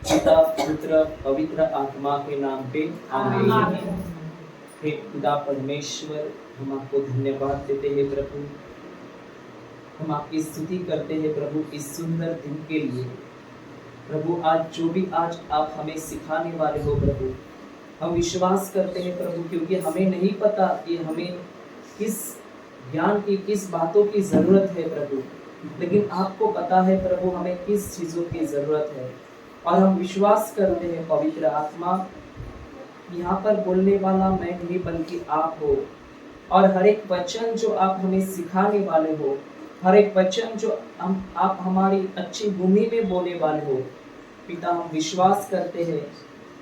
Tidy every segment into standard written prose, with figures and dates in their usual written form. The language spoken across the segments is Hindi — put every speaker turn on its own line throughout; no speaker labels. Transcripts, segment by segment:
पिता पुत्र पवित्र आत्मा के नाम पे आमीन। हे खुदा परमेश्वर, हम आपको धन्यवाद देते हैं प्रभु, हम आपकी स्तुति करते हैं प्रभु इस सुंदर दिन के लिए। प्रभु आज जो भी आज आप हमें सिखाने वाले हो प्रभु, हम विश्वास करते हैं प्रभु, क्योंकि हमें नहीं पता कि हमें किस ज्ञान की किस बातों की जरूरत है प्रभु, लेकिन आपको पता है प्रभु हमें किस चीजों की जरूरत है। और हम विश्वास करते हैं पवित्र आत्मा, यहाँ पर बोलने वाला मैं नहीं बल्कि आप हो, और हर एक वचन जो आप हमें सिखाने वाले हो, हर एक वचन जो आप हमारी अच्छी भूमि में बोलने वाले हो पिता, हम विश्वास करते हैं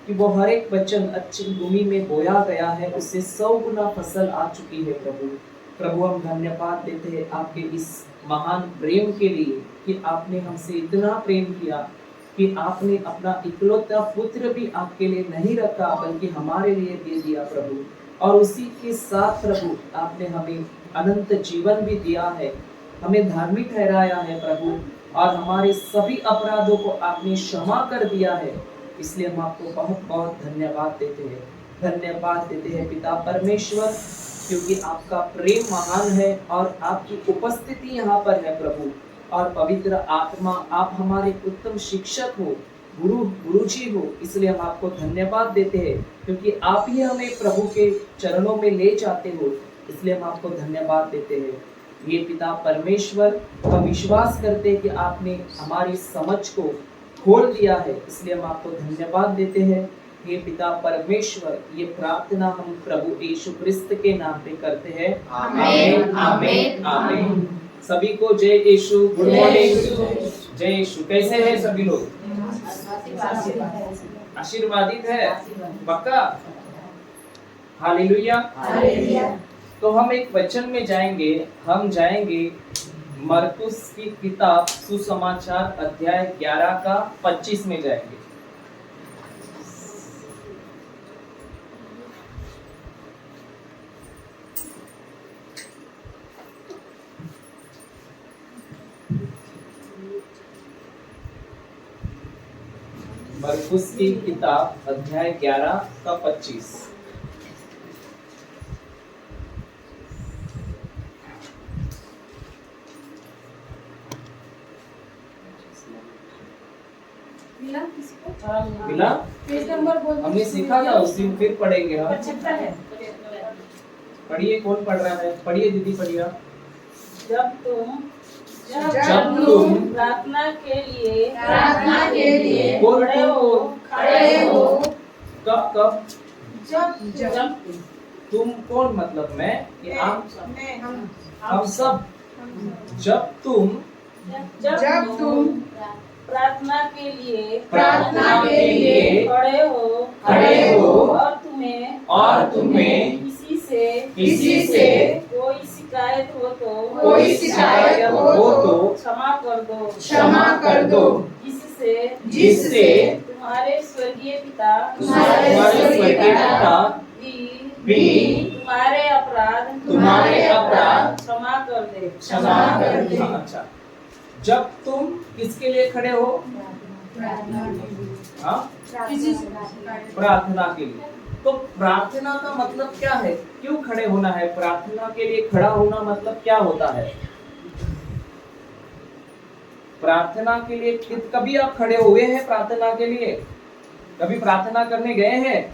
कि वो हर एक वचन अच्छी भूमि में बोया गया है, उससे 100 गुना फसल आ चुकी है प्रभु। प्रभु हम धन्यवाद देते हैं आपके इस महान प्रेम के लिए कि आपने हमसे इतना प्रेम किया कि आपने अपना इकलौता पुत्र भी आपके लिए नहीं रखा बल्कि हमारे लिए दे दिया प्रभु। और उसी के साथ प्रभु आपने हमें अनंत जीवन भी दिया है, हमें धार्मिक ठहराया है प्रभु, और हमारे सभी अपराधों को आपने क्षमा कर दिया है। इसलिए हम आपको बहुत बहुत धन्यवाद देते हैं, धन्यवाद देते हैं पिता परमेश्वर, क्योंकि आपका प्रेम महान है और आपकी उपस्थिति यहाँ पर है प्रभु। और पवित्र आत्मा, आप हमारे उत्तम शिक्षक हो, गुरुजी हो, इसलिए हम आपको धन्यवाद देते हैं, क्योंकि आप ही हमें प्रभु के चरणों में ले जाते हो, इसलिए हम आपको धन्यवाद देते हैं। ये पिता परमेश्वर, हम विश्वास करते हैं कि आपने हमारी समझ को खोल दिया है, इसलिए हम आपको धन्यवाद देते हैं। ये पिता परमेश्वर, ये प्रार्थना हम प्रभु यीशु क्रिस्त के नाम पे करते हैं, आमीन आमीन आमीन। सभी को जय यीशु, गुड मॉर्निंग, जय यीशु। कैसे हैं सभी लोग? आशीर्वादित है पक्का? हालेलुया। तो हम एक वचन में जाएंगे, हम जाएंगे मरकुस की किताब सुसमाचार अध्याय 11 का 25 में जाएंगे। मरकुस की किताब अध्याय 11 का 25। मिला? हमने सीखा था उस दिन, फिर पढ़ेंगे हम। पढ़िए, कौन पढ़ रहा है? पढ़िए दीदी, पढ़िए।
जब तुम
प्रार्थना
के लिए
खड़े हो कब
जब
तुम कौन, मतलब मैं, ये हम सब। जब तुम
प्रार्थना के लिए
खड़े हो और तुम्हें किसी से
कोई शिकायत हो तो
क्षमा कर दो, जिससे
तुम्हारे स्वर्गीय पिता
भी
तुम्हारे अपराध क्षमा कर दे।
अच्छा, जब तुम किसके लिए खड़े हो? प्रार्थना के लिए। तो प्रार्थना का मतलब क्या है? क्यों खड़े होना है? प्रार्थना के लिए खड़ा होना मतलब क्या होता है? प्रार्थना के लिए कभी आप खड़े हुए हैं? प्रार्थना के लिए कभी प्रार्थना करने गए हैं?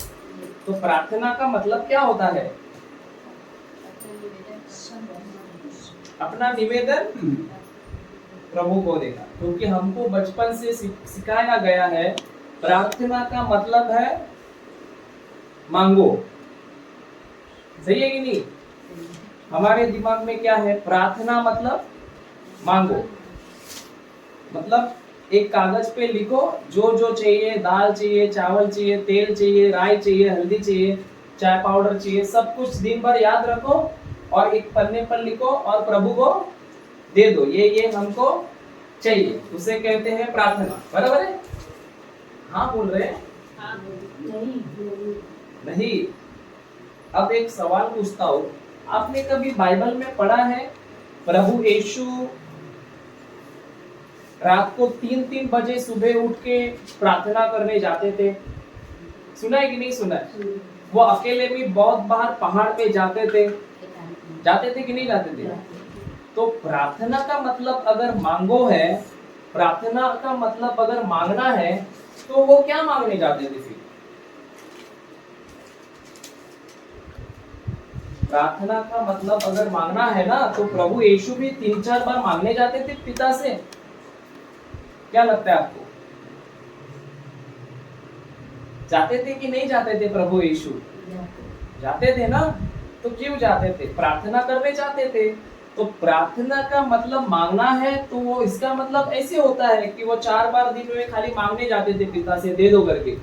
तो प्रार्थना का मतलब क्या होता है? अपना निवेदन प्रभु को देना, क्योंकि हमको बचपन से सिखाया गया है प्रार्थना का मतलब है मांगो। सही है कि नहीं? हमारे दिमाग में क्या है? प्रार्थना मतलब मांगो। मतलब एक कागज पे लिखो जो जो चाहिए, दाल चाहिए, चावल चाहिए, तेल चाहिए, राई चाहिए, हल्दी चाहिए, चाय पाउडर चाहिए, सब कुछ दिन भर याद रखो और एक पन्ने पर लिखो और प्रभु को दे दो, ये हमको चाहिए, उसे कहते हैं प्रार्थना। बराबर है? हाँ बोल रहे हैं? नहीं। अब एक सवाल पूछता हूँ, आपने कभी बाइबल में पढ़ा है प्रभु यीशु रात को 3-3 बजे सुबह उठ के प्रार्थना करने जाते थे। सुना है कि नहीं सुना है? वो अकेले भी बहुत बार पहाड़ पे जाते थे कि नहीं जाते थे? तो प्रार्थना का मतलब अगर मांगो है, प्रार्थना का मतलब अगर मांगना है, तो वो क्या मांगने जाते थे फिर? प्रार्थना का मतलब अगर मांगना है ना, तो प्रभु यीशु भी 3-4 बार मांगने जाते थे पिता से। क्या लगता है आपको? जाते थे कि नहीं जाते थे प्रभु यीशु? जाते थे ना। तो क्यों जाते थे? प्रार्थना करने जाते थे। तो प्रार्थना का मतलब मांगना है, तो वो इसका मतलब ऐसे होता है कि वो 4 बार दिन में खाली मांगने जाते थे पिता से, दे दो करके।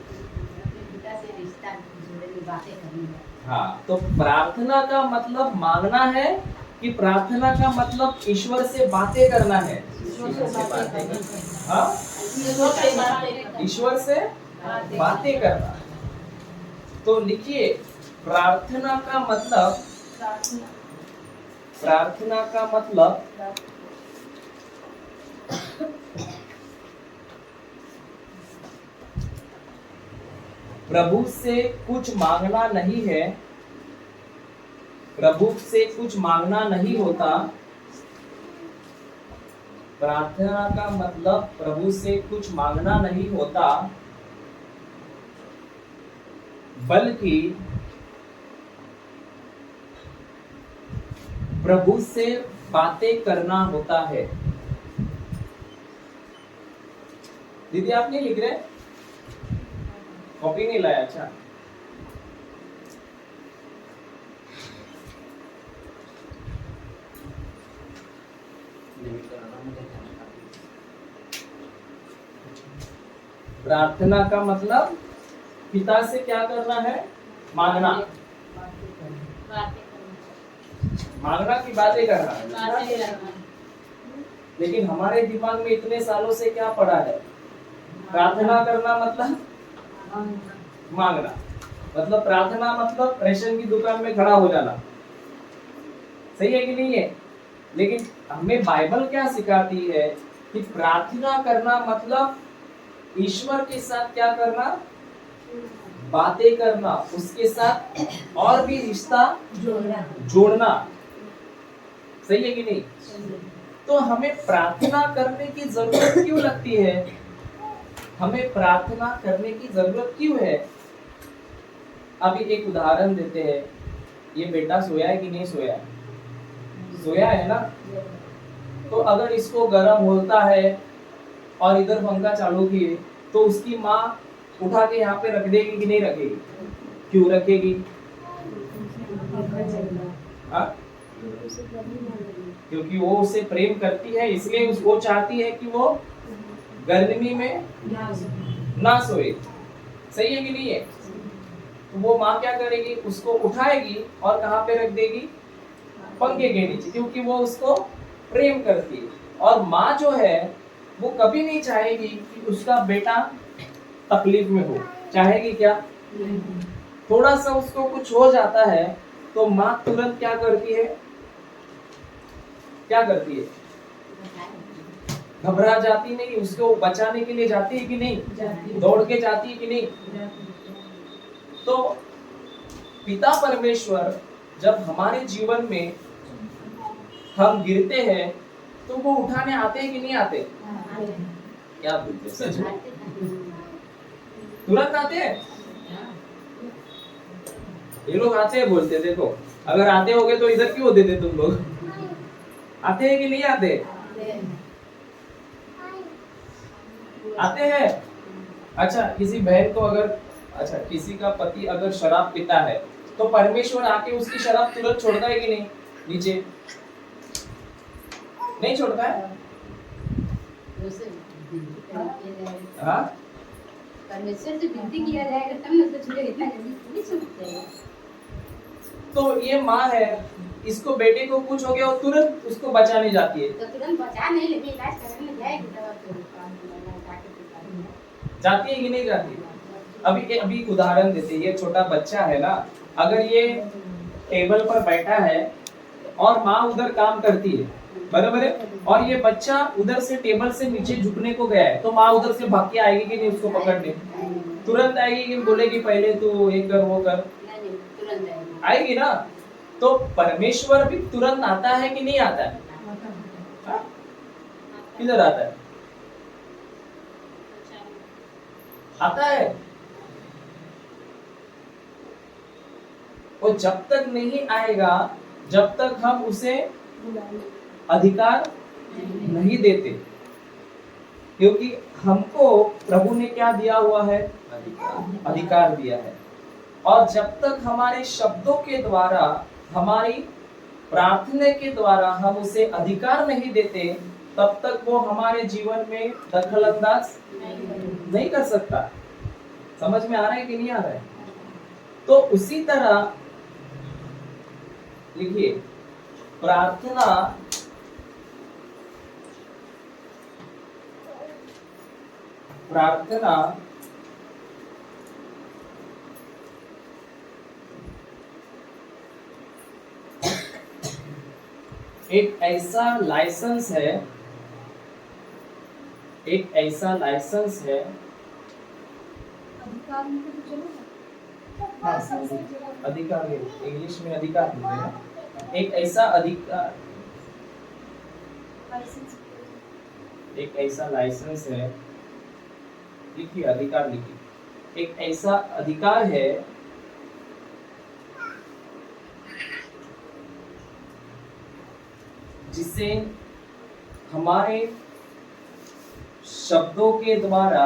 हाँ, तो प्रार्थना का मतलब मांगना है कि प्रार्थना का मतलब ईश्वर से बातें करना है? हाँ, ईश्वर से बातें करना। तो लिखिए, प्रार्थना का मतलब प्रभु से कुछ मांगना नहीं है, प्रभु से कुछ मांगना नहीं होता। प्रार्थना का मतलब प्रभु से कुछ मांगना नहीं होता, बल्कि प्रभु से बातें करना होता है। दीदी आप नहीं लिख रहे? कॉपी नहीं लाया? अच्छा, प्रार्थना का मतलब पिता से क्या करना है? मांगना। मांगना की बातें करना। लेकिन हमारे दिमाग में इतने सालों से क्या पड़ा है? प्रार्थना करना मतलब मांगना। मतलब प्रार्थना मतलब रेशन की दुकान में खड़ा हो जाना। सही है कि नहीं है? लेकिन हमें बाइबल क्या सिखाती है कि प्रार्थना करना मतलब ईश्वर के साथ क्या करना? बातें करना, उसके साथ और भी रिश्ता जोड़ना। सही है कि नहीं? तो हमें प्रार्थना करने की जरूरत क्यों लगती है? हमें प्रार्थना करने की जरूरत क्यों है? अभी एक उदाहरण देते हैं। ये बेटा सोया है कि नहीं सोया? सोया है ना। तो अगर इसको गर्म होता है और इधर पंखा चालू किए, तो उसकी माँ उठा के यहाँ पे रख देगी कि नहीं रखेगी? क्यों रखेगी? हाँ? क्योंकि वो उसे प्रेम करती है, इसलिए वो चाहती है कि वो गर्मी में ना सोए। सही है कि नहीं है? तो वो माँ क्या करेगी? उसको उठाएगी और कहाँ पे रख देगी? पंखे के नीचे, क्योंकि वो उसको प्रेम करती है। और माँ जो है वो कभी नहीं चाहेगी कि उसका बेटा तकलीफ में हो। चाहेगी क्या? थोड़ा सा उसको कुछ हो जाता है तो माँ तुरंत क्या करती है? क्या करती है? घबरा जाती नहीं, उसको बचाने के लिए जाती है कि नहीं? दौड़ के जाती है कि नहीं? तो पिता परमेश्वर जब हमारे जीवन में हम गिरते हैं तो वो उठाने आते हैं कि नहीं आते? क्या बोलते हैं? सच में तुरंत आते हैं? ये लोग आते हैं बोलते, देखो अगर आते होगे तो इधर क्यों देते तुम लोग? आते हैं कि नहीं आते? आते हैं। अच्छा, किसी बहन को अगर, अच्छा किसी का पति अगर शराब पीता है तो परमेश्वर आके उसकी शराब तुरंत छोड़ता है कि नहीं? नीचे नहीं छोड़ता है? हाँ?
परमेश्वर से विनती किया जाएगा तब ना तो छुड़ेगा, इतना जल्दी नहीं छूटते हैं।
तो ये माँ है, इसको बेटे को कुछ हो गया और तुरंत उसको बचाने जाती है।
तो तुरंत बचा नहीं, लेकिन इलाज कराने जाएगी दवा तो
जाती है कि नहीं जाती? अभी उदाहरण देते, ये छोटा बच्चा है ना, अगर ये टेबल पर बैठा है और माँ उधर काम करती है, बराबर है। और ये बच्चा उधर से टेबल से नीचे झुकने को गया है, तो माँ उधर से भाग के आएगी कि नहीं उसको पकड़ने? तुरंत आएगी कि बोलेगी पहले तू ये कर वो कर?
तुरंत
आएगी ना। तो परमेश्वर भी तुरंत आता है कि नहीं आता है? हाँ? किधर आता है? आता है। और जब तक नहीं आएगा, जब तक हम उसे अधिकार नहीं देते, क्योंकि हमको प्रभु ने क्या दिया हुआ है? अधिकार दिया है। और जब तक हमारे शब्दों के द्वारा, हमारी प्रार्थना के द्वारा हम उसे अधिकार नहीं देते, तब तक वो हमारे जीवन में दखल अंदाज नहीं कर सकता। समझ में आ रहा है कि नहीं आ रहा है? तो उसी तरह लिखिए, प्रार्थना एक ऐसा लाइसेंस है, अधिकार है, इंग्लिश में अधिकार नहीं है, एक ऐसा लाइसेंस है। लिखिए अधिकार, लिखिए एक ऐसा अधिकार है जिसे हमारे शब्दों के द्वारा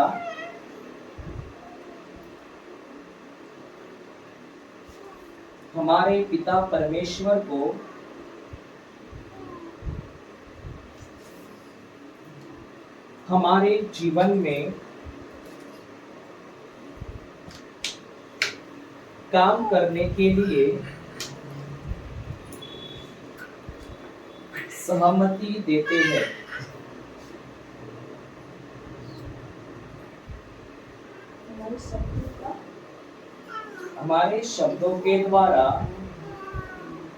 हमारे पिता परमेश्वर को हमारे जीवन में काम करने के लिए सहमति देते हैं। हमारे शब्दों के द्वारा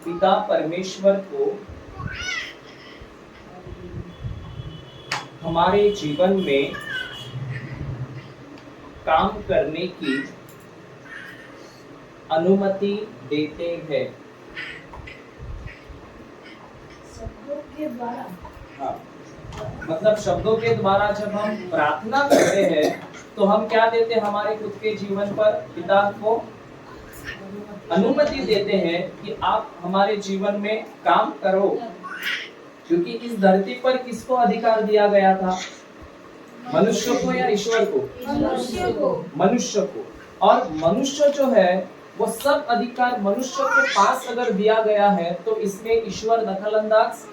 पिता परमेश्वर को हमारे जीवन में काम करने की अनुमति देते हैं।
शब्दों के द्वारा?
हाँ, मतलब शब्दों के द्वारा जब हम प्रार्थना करते हैं तो हम क्या देते हैं? हमारे खुद के जीवन पर पिता को अनुमति देते हैं कि आप हमारे जीवन में काम करो। क्योंकि इस धरती पर किसको अधिकार दिया गया था? मनुष्य को या ईश्वर को? मनुष्य को। और मनुष्य जो है वो सब अधिकार मनुष्य के पास अगर दिया गया है तो इसमें ईश्वर दखल अंदाज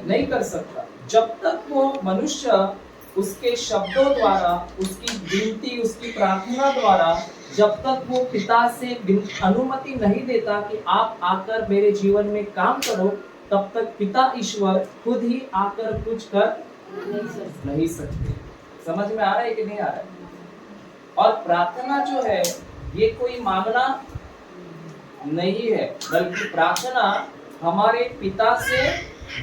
नहीं कर सकता। जब तक वो मनुष्य उसके शब्दों द्वारा, उसकी विनती, उसकी प्रार्थना द्वारा, जब तक वो पिता से अनुमति नहीं देता कि आप आकर मेरे जीवन में काम करो, तब तक पिता ईश्वर खुद ही आकर कुछ कर नहीं सकते। समझ में आ रहा है कि नहीं आ रहा है? और प्रार्थना जो है ये कोई मांगना नहीं है, बल्कि प्रार्थना हमारे पिता से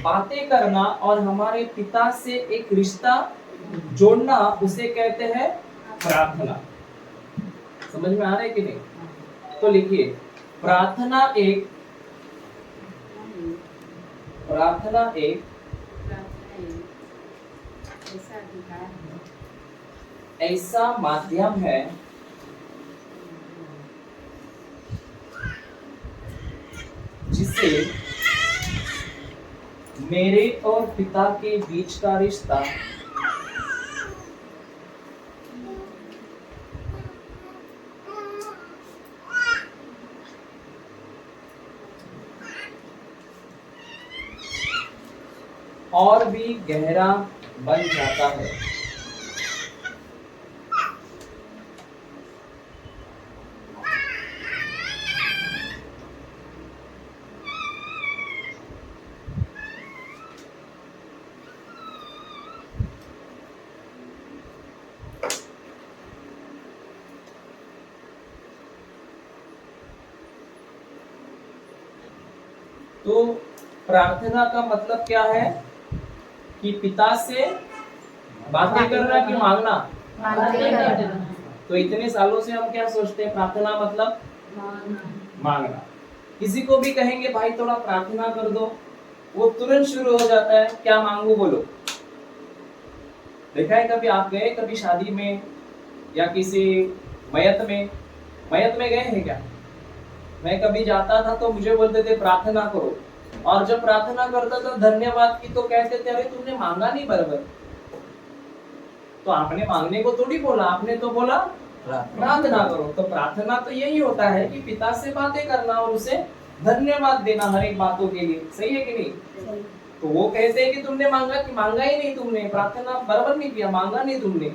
बातें करना और हमारे पिता से एक रिश्ता जोड़ना, उसे कहते हैं प्रार्थना। समझ में आ रहा है कि नहीं? तो लिखिए, प्रार्थना एक ऐसा माध्यम है जिसे मेरे और पिता के बीच का रिश्ता और भी गहरा बन जाता है। तो प्रार्थना का मतलब क्या है? कि पिता से बातें करना कि मांगना? तो इतने सालों से हम क्या सोचते हैं, प्रार्थना मतलब मांगना। किसी को भी कहेंगे भाई थोड़ा प्रार्थना कर दो, वो तुरंत शुरू हो जाता है क्या मांगू बोलो। देखा है कभी आप गए कभी शादी में या किसी मयत में गए हैं क्या? मैं कभी जाता था तो मुझे बोलते थे प्रार्थना करो, और जब प्रार्थना करता था धन्यवाद की तो कहते थे अरे तुमने मांगा नहीं बराबर। तो आपने मांगने को थोड़ी बोला, आपने तो बोला प्रार्थना करो। तो प्रार्थना तो यही होता है कि पिता से बातें करना और उसे धन्यवाद देना हर एक बातों के लिए। सही है कि नहीं? तो वो कहते हैं कि तुमने मांगा, कि मांगा ही नहीं तुमने, प्रार्थना बराबर नहीं किया, मांगा नहीं तुमने।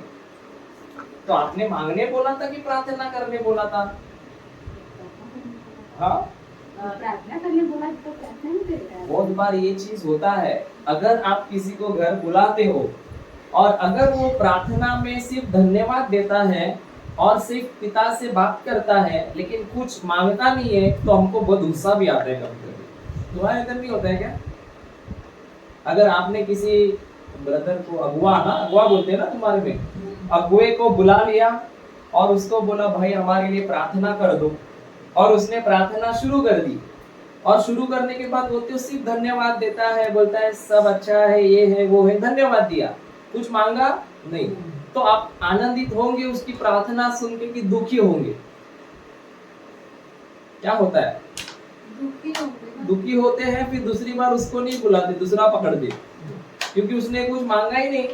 तो आपने मांगने बोला था कि प्रार्थना करने बोला था? हाँ,
प्रार्थना करने बोला तो प्रार्थना नहीं करता है।
बहुत बार ये चीज होता है, अगर आप किसी को घर बुलाते हो और अगर वो प्रार्थना में सिर्फ धन्यवाद देता है और सिर्फ पिता से बात करता है लेकिन कुछ मांगता नहीं है, तो हमको बहुत गुस्सा भी आता है कभी कभी। तुम्हारे इधर नहीं होता है क्या? अगर आपने किसी ब्रदर को, अगुआ बोलते हैं ना तुम्हारे में, अगुए को बुला लिया और उसको बोला भाई हमारे लिए प्रार्थना कर दो, और उसने प्रार्थना शुरू कर दी, और शुरू करने के बाद वो तो सिर्फ धन्यवाद देता है, बोलता है सब अच्छा है, ये है वो है, धन्यवाद दिया, कुछ मांगा नहीं, तो आप आनंदित होंगे उसकी प्रार्थना सुन के कि दुखी होंगे? क्या होता है? दुखी होते हैं, फिर दूसरी बार उसको नहीं बुलाते, दूसरा पकड़ दे, क्योंकि उसने कुछ मांगा ही नहीं।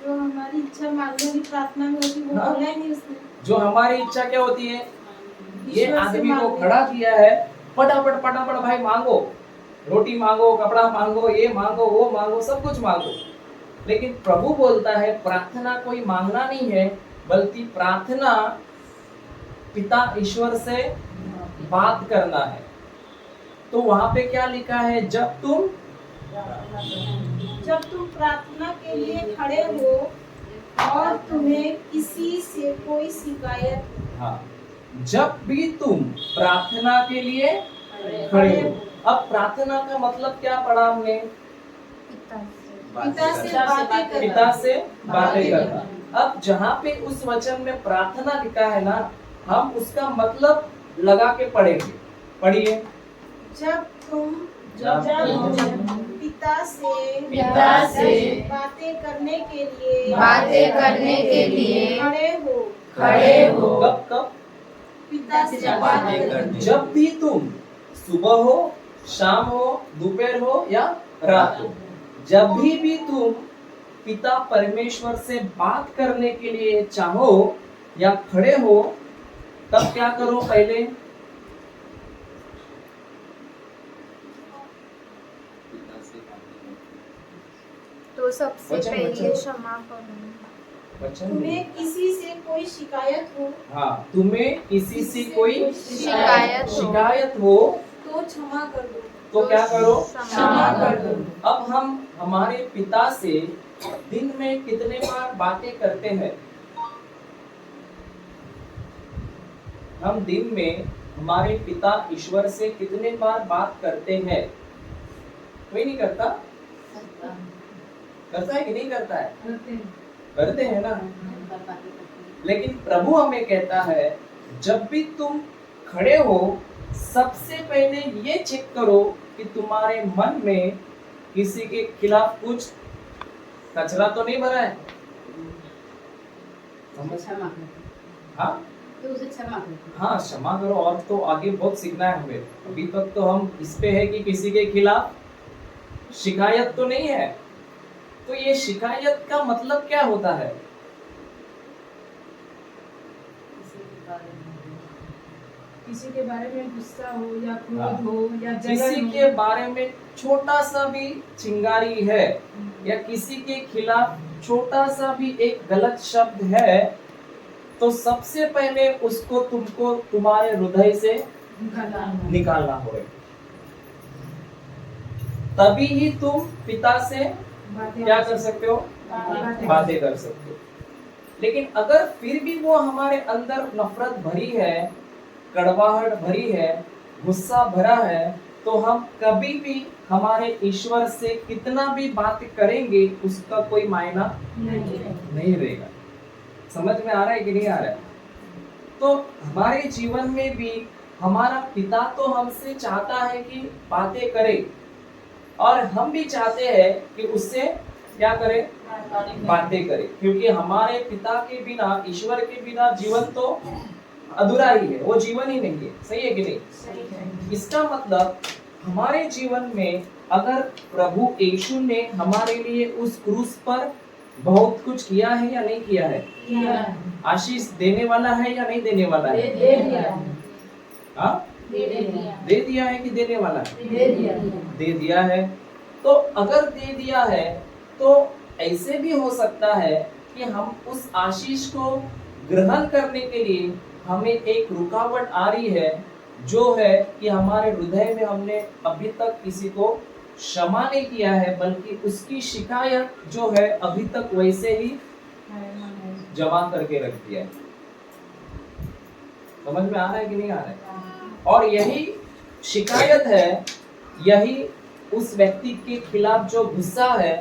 जो हमारी इच्छा मांगने की प्रार्थना में होती वो बोला ही नहीं उसने।
जो हमारी इच्छा क्या होती है, ये आदमी को खड़ा किया है, फटाफट फटाफट भाई मांगो, रोटी मांगो, कपड़ा मांगो, ये मांगो, वो मांगो, सब कुछ मांगो। लेकिन प्रभु बोलता है प्रार्थना कोई मांगना नहीं है, बल्कि प्रार्थना पिता ईश्वर से बात करना है। तो वहां पे क्या लिखा है, जब तुम
प्रार्थना के लिए खड़े हो और तुम्हें किसी से कोई शिकायत,
हाँ, जब भी तुम प्रार्थना के लिए खड़े हो। अब प्रार्थना का मतलब क्या पढ़ा हमने?
पिता से
बातें करना। अब जहाँ पे उस वचन में प्रार्थना लिखा है ना, हम उसका मतलब लगा के पढ़ेंगे। पढ़िए।
जब तुम पिता से बातें करने के लिए खड़े हो।
कब?
पिता से बातें करने।
जब भी तुम सुबह हो, शाम हो, दोपहर हो या रात हो, जब भी तुम पिता परमेश्वर से बात करने के लिए चाहो या खड़े हो, तब क्या करो? पहले
तो सबसे पहले क्षमा करो।
तुम्हें किसी से कोई शिकायत हो,
हाँ, तुम्हें किसी से कोई
शिकायत
हो
तो क्षमा कर दो।
तो क्या करो?
क्षमा
कर दो।
अब हम हमारे पिता से दिन में कितने बार बातें करते हैं? हम दिन में हमारे पिता ईश्वर से कितने बार बात करते हैं? कोई नहीं करता? करता है कि नहीं करता है? करते हैं ना। लेकिन प्रभु हमें कहता है जब भी तुम खड़े हो, सबसे पहले ये चेक करो कि तुम्हारे मन में किसी के खिलाफ कुछ कचरा तो नहीं भरा है। हाँ,
तो उसे क्षमा करो।
हाँ, क्षमा करो। और तो आगे बहुत सीखना है हमें। अभी तक तो हम इस पे है कि किसी के खिलाफ शिकायत तो नहीं है। तो ये शिकायत का मतलब क्या होता है?
किसी के बारे में गुस्सा हो या क्रोध हो या जलन
किसी
हो।
के बारे में छोटा सा भी चिंगारी है या किसी के खिलाफ छोटा सा भी एक गलत शब्द है, तो सबसे पहले उसको तुमको तुम्हारे हृदय से निकालना होगा। तभी ही तुम पिता से क्या कर सकते हो? बातें कर सकते हो। लेकिन अगर फिर भी वो हमारे अंदर नफरत भरी है, कड़वाहट भरी है, गुस्सा भरा है, तो हम कभी भी हमारे ईश्वर से कितना भी बात करेंगे उसका कोई मायना नहीं रहेगा। समझ में आ रहा है कि नहीं आ रहा है? तो हमारे जीवन में भी हमारा पिता तो हमसे चाहता है कि बातें करे, और हम भी चाहते हैं कि उससे क्या करें, बातें करें, क्योंकि हमारे पिता के बिना, ईश्वर के बिना जीवन तो अधूरा ही है, वो जीवन ही नहीं है। सही है कि नहीं? इसका मतलब हमारे जीवन में अगर प्रभु यीशु ने हमारे लिए उस क्रूस पर बहुत कुछ किया है या नहीं किया है, आशीष देने वाला है या नहीं देने वाला है, दे दिया है कि देने वाला है, दे दिया है। तो अगर दे दिया है तो ऐसे भी हो सकता है कि हम उस आशीष को ग्रहण करने के लिए हमें एक रुकावट आ रही है, जो है कि हमारे हृदय में हमने अभी तक किसी को क्षमा नहीं किया है, बल्कि उसकी शिकायत जो है अभी तक वैसे ही जमा करके रख दिया है। समझ में आ रहा है कि नहीं आ रहा है? और यही शिकायत है, यही उस व्यक्ति के खिलाफ जो गुस्सा है,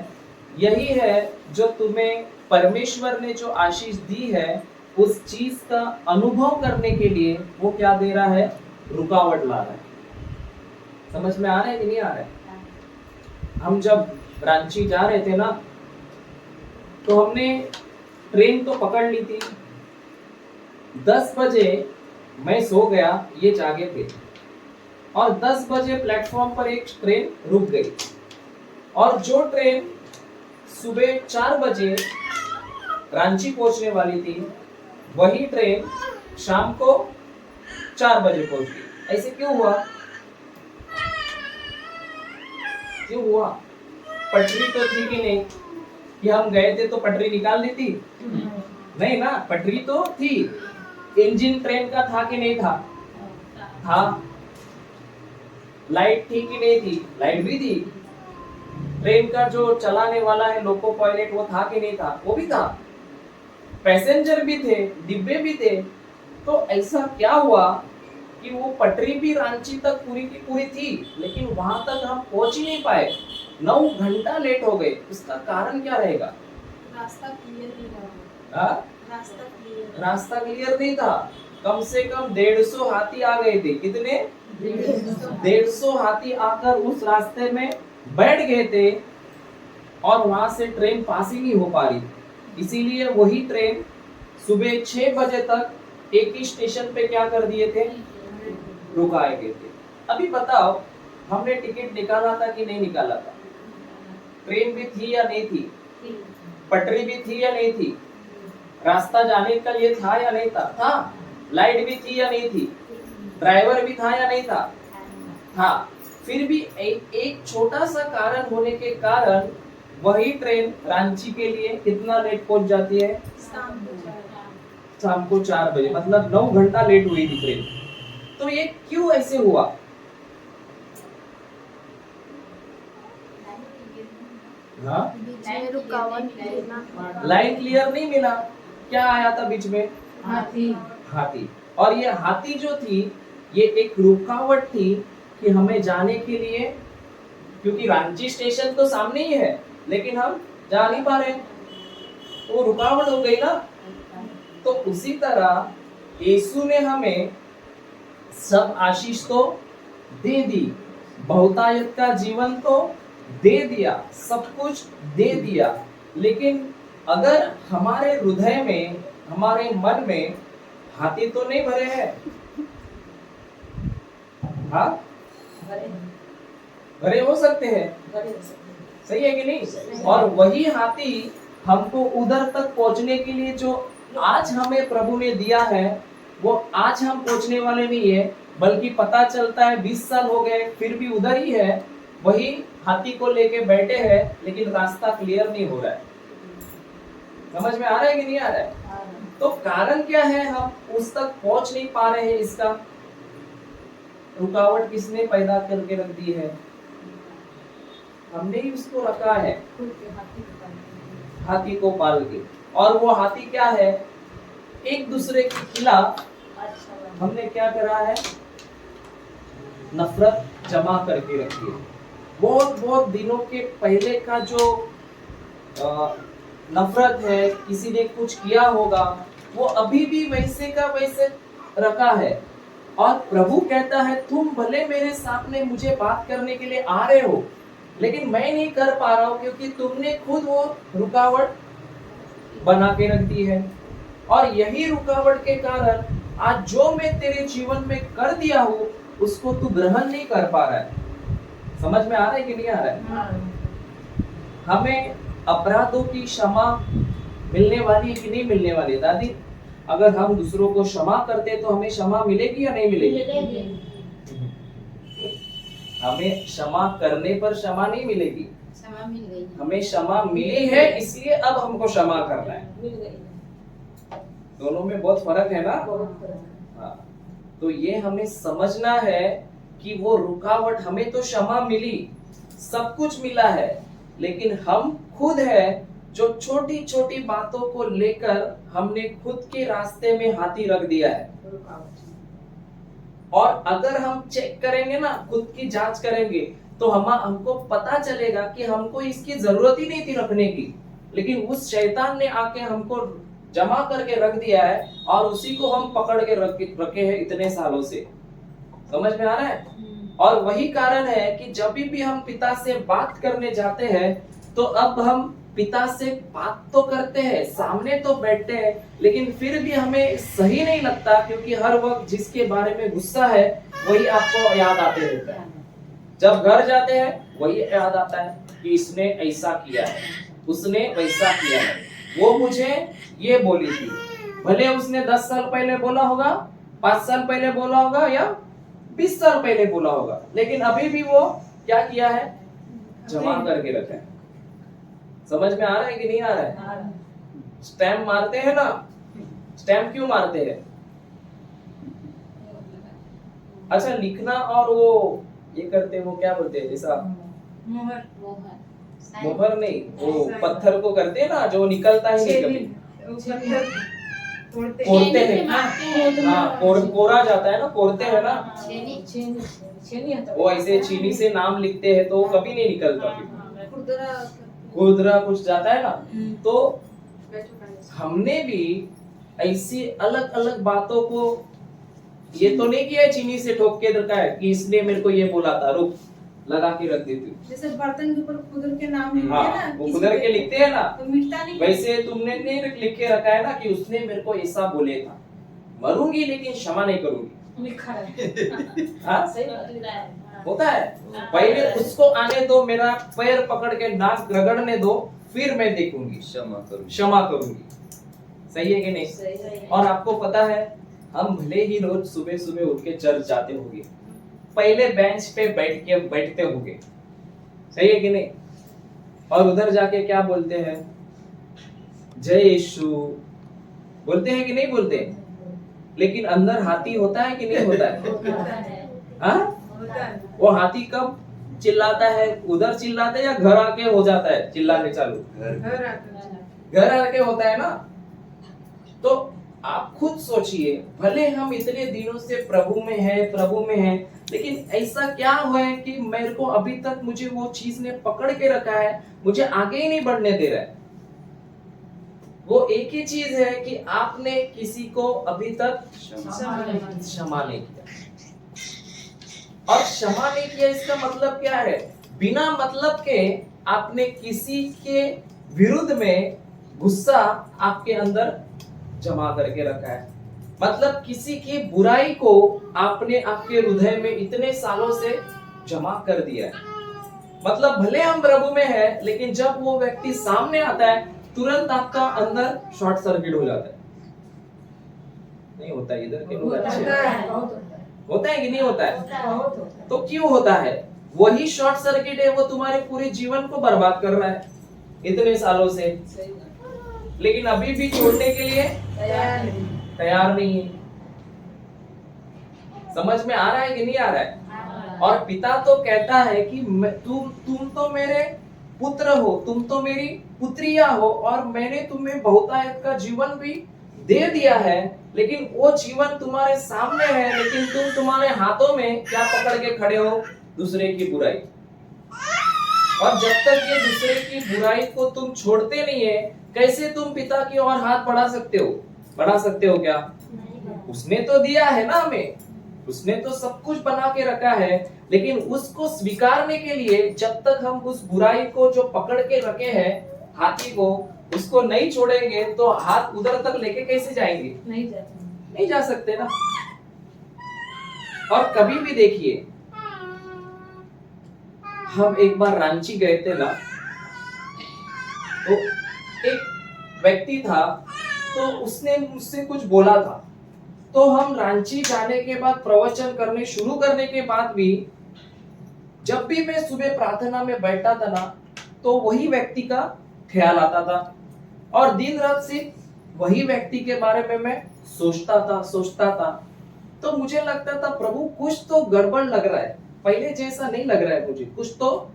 यही है जो तुम्हें परमेश्वर ने जो आशीष दी है उस चीज का अनुभव करने के लिए वो क्या दे रहा है, रुकावट ला रहा है। समझ में आ रहा है कि नहीं आ रहा है? हम जब रांची जा रहे थे ना, तो हमने ट्रेन तो पकड़ ली थी। 10 बजे मैं सो गया, ये जागे थे, और 10 बजे प्लेटफॉर्म पर एक ट्रेन रुक गई, और जो ट्रेन सुबह 4 बजे रांची पहुंचने वाली थी, वही ट्रेन शाम को 4 बजे पहुंच गई। ऐसे क्यों हुआ? क्यों हुआ? पटरी तो थी कि नहीं कि हम गए थे तो पटरी निकाल दी थी? नहीं ना, पटरी तो थी। इंजन ट्रेन का था कि नहीं था? था। लाइट थी कि नहीं थी? लाइट भी थी। ट्रेन का जो चलाने वाला है लोको पायलट, वो था कि नहीं था? वो भी था। पैसेंजर भी थे, डिब्बे भी थे। तो ऐसा क्या हुआ कि वो पटरी भी रांची तक पूरी की पूरी थी, लेकिन वहां तक हम पहुंच ही नहीं पाए। 9 घंटा लेट हो गए। उसका कारण क्या रहेगा?
रास्ता क्लियर नहीं था।
रास्ता क्लियर नहीं था। कम से कम 150 हाथी आ गए थे। कितने? 150 हाथी आकर उस रास्ते में बैठ गए थे, और वहां से ट्रेन पास ही नहीं हो पा रही। इसीलिए वही ट्रेन सुबह 6 बजे तक एक ही स्टेशन पे क्या कर दिए थे, रुकाए गए थे। अभी बताओ, हमने टिकट निकाला था कि नहीं निकाला था? ट्रेन भी थी या नहीं थी? पटरी भी थी या नहीं थी? रास्ता जाने का लिए था या नहीं था? था। लाइट भी थी या नहीं थी? ड्राइवर भी था या नहीं था? था। फिर भी एक छोटा सा कारण होने के कारण वही ट्रेन रांची के लिए कितना लेट पहुंच जाती है? शाम को 4 बजे, मतलब 9 घंटा लेट हुई थी ट्रेन। तो ये क्यों ऐसे हुआ? हाँ? लाइन क्लियर नहीं मिला। क्या आया था बीच में? हाथी। और ये हाथी जो थी, ये एक रुकावट थी कि हमें जाने के लिए, क्योंकि रांची स्टेशन तो सामने ही है, लेकिन हम जा नहीं पा रहे, तो रुकावट हो गई ना। तो उसी तरह यीशु ने हमें सब आशीष तो दे दी, बहुतायत का जीवन तो दे दिया, सब कुछ दे दिया, लेकिन अगर हमारे हृदय में, हमारे मन में हाथी तो नहीं भरे हैं। हाँ, भरे हो सकते हैं। सही है कि नहीं? और वही हाथी हमको उधर तक पहुंचने के लिए जो आज हमें प्रभु ने दिया है, वो आज हम पहुंचने वाले नहीं है, बल्कि पता चलता है 20 साल हो गए फिर भी उधर ही है, वही हाथी को लेके बैठे हैं, लेकिन रास्ता क्लियर नहीं हो रहा है। समझ में आ रहा है कि नहीं आ रहा है? तो कारण क्या है, हम उस तक पहुंच नहीं पा रहे हैं? इसका रुकावट किसने पैदा करके रख दी है? हमने ही उसको रखा है, हाथी को पाल के। और वो हाथी क्या है? एक दूसरे के खिलाफ हमने क्या करा है? नफरत जमा करके रखी है। बहुत बहुत दिनों के पहले का जो नफरत है, किसी ने कुछ किया होगा, वो अभी भी वैसे का वैसे रखा है। और प्रभु कहता है तुम भले मेरे सामने मुझे बात करने के लिए आ रहे हो, लेकिन मैं नहीं कर पा रहा हूं क्योंकि तुमने खुद वो रुकावट बना के रख दी है। और यही रुकावट के कारण आज जो मैं तेरे जीवन में कर दिया हूं उसको तू ग्रहण नहीं कर पा रहा है। समझ में आ रहा है कि नहीं आ रहा है? हमें अपराधों की क्षमा मिलने वाली है कि नहीं मिलने वाली है दादी? अगर हम दूसरों को क्षमा करते तो हमें क्षमा मिलेगी या नहीं मिलेगी? हमें क्षमा करने पर क्षमा नहीं मिलेगी,
क्षमा मिल गई।
हमें क्षमा मिली है इसलिए अब हमको क्षमा करना है। दोनों में बहुत फर्क है ना? हाँ, तो ये हमें समझना है कि वो रुकावट, हमें तो क्षमा मिली, सब कुछ मिला है, लेकिन हम खुद है जो छोटी छोटी बातों को लेकर हमने खुद के रास्ते में हाथी रख दिया है। और अगर हम चेक करेंगे ना, खुद की जांच करेंगे, तो हमको पता चलेगा कि हमको इसकी जरूरत ही नहीं थी रखने की, लेकिन उस शैतान ने आके हमको जमा करके रख दिया है और उसी को हम पकड़ के रखे हैं इतने सालों से। समझ में आ रहा है? और वही कारण है कि जब भी हम पिता से बात करने जाते हैं तो अब हम पिता से बात तो करते हैं, सामने तो बैठते हैं, लेकिन फिर भी हमें सही नहीं लगता क्योंकि हर वक्त जिसके बारे में गुस्सा है वही आपको याद आते रहता है। जब घर जाते हैं वही याद आता है कि इसने ऐसा किया है, उसने वैसा किया है, वो मुझे ये बोली थी, भले उसने 10 साल पहले बोला होगा, 5 साल पहले बोला होगा या 20 साल पहले बोला होगा, लेकिन अभी भी वो क्या किया है? जमा करके रखा है। समझ में आ रहा है कि नहीं आ रहा है? स्टैम्प मारते हैं ना, स्टैम्प क्यों मारते हैं? अच्छा, लिखना और वो ये करते हैं, वो क्या बोलते हैं, जैसा मोहर नहीं, वो पत्थर को करते हैं ना, जो निकलता ही नहीं कभी, कोरते हैं। हाँ, कोरा जाता है ना, कोरते हैं ना, वो ऐसे चीनी से नाम लिखते हैं तो कभी नहीं निकलता, खुदरा कुछ जाता है ना। तो हमने भी ऐसी अलग अलग बातों को ये तो नहीं किया चीनी से ठोक के रखा है कि इसने मेरे को ये बोला था, रुक, लगा के रख देती हूँ।
जैसे बर्तन के ऊपर खुदर के नाम लिखते हैं ना,
वो खुदर के लिखते हैं ना,
तो मिटता नहीं। वैसे
तुमने नहीं लिख के रखा है ना कि उसने मेरे को ऐसा बोले था, मरूंगी लेकिन क्षमा नहीं करूंगी।
लिखा है।
हाँ, होता है। पहले उसको आने दो, मेरा पैर पकड़ के नाक रगड़ने दो, फिर मैं देखूंगी, क्षमा करूंगी। सही है कि नहीं? और आपको पता है, हम भले ही रोज सुबह सुबह उठ के चर्च जाते होंगे, पहले बेंच पे बैठते होंगे, सही है कि नहीं? और उधर जाके क्या बोलते हैं? जय यीशु बोलते हैं कि नहीं बोलते? लेकिन अंदर हाथी होता है कि नहीं होता है? हाँ? वो हाथी कब चिल्लाता है? उधर चिल्लाता है या घर आके हो जाता है चिल्लाने चालू? घर आके होता है ना। तो आप खुद सोचिए, भले हम इतने दिनों से प्रभु में हैं, लेकिन ऐसा क्या हुआ है कि मेरे को अभी तक मुझे वो चीज ने पकड़ के रखा है, मुझे आगे ही नहीं बढ़ने दे रहा है। वो एक ही चीज है कि आपने किसी को अभी तक क्षमा नहीं किया। और क्षमा नहीं किया इसका मतलब क्या है? बिना मतलब के आपने किसी के विरुद्ध में गुस्सा आपके अंदर जमा करके रखा है, मतलब किसी की बुराई को आपने आपके हृदय में इतने सालों से जमा कर दिया है। मतलब भले हम प्रभु में है, लेकिन जब वो व्यक्ति सामने आता है तुरंत आपका अंदर शॉर्ट सर्किट हो जाता है। नहीं होता है? इधर के लोग अच्छे होता है कि नहीं होता है? तो क्यों होता है? वही शॉर्ट सर्किट है, वो तुम्हारे पूरे जीवन को बर्बाद कर रहा है इतने सालों से, लेकिन अभी भी छोड़ने के लिए तैयार नहीं है। समझ में आ रहा है कि नहीं आ रहा है? और पिता तो कहता है कि तुम तो मेरे पुत्र हो, तुम तो मेरी पुत्रियां हो, और मैंने तुम्हें बहुतायत का जीवन भी दे दिया है, लेकिन वो जीवन तुम्हारे सामने है, लेकिन तुम तुम्हारे हाथों में क्या पकड़ के खड़े हो? दूसरे की बुराई। और जब तक ये दूसरे की बुराई को तुम छोड़ते नहीं है, कैसे तुम पिता की ओर हाथ बढ़ा सकते हो? बढ़ा सकते हो क्या? उसने तो दिया है ना हमें, उसने तो सब कुछ बना के रखा है, लेकिन उसको स्वीकारने के लिए जब तक हम उस बुराई को जो पकड़ के रखे हैं, हाथी को, उसको नहीं छोड़ेंगे तो हाथ उधर तक लेके कैसे जाएंगे? नहीं जा सकते ना। और कभी भी देखिए, हम एक बार रांची गए थे ना, तो एक व्यक्ति था, तो उसने मुझसे कुछ बोला था, तो हम रांची जाने के बाद प्रवचन करने शुरू करने के बाद भी जब भी मैं सुबह प्रार्थना में बैठा था ना, तो वही व्यक्ति का ख्याल आता था और दिन रात सिर्फ वही व्यक्ति के बारे में मैं सोचता था। तो मुझे लगता था प्रभु कुछ तो गड़बड़ लग रहा है, पहले जैसा नहीं लग रहा है, मुझे कुछ तो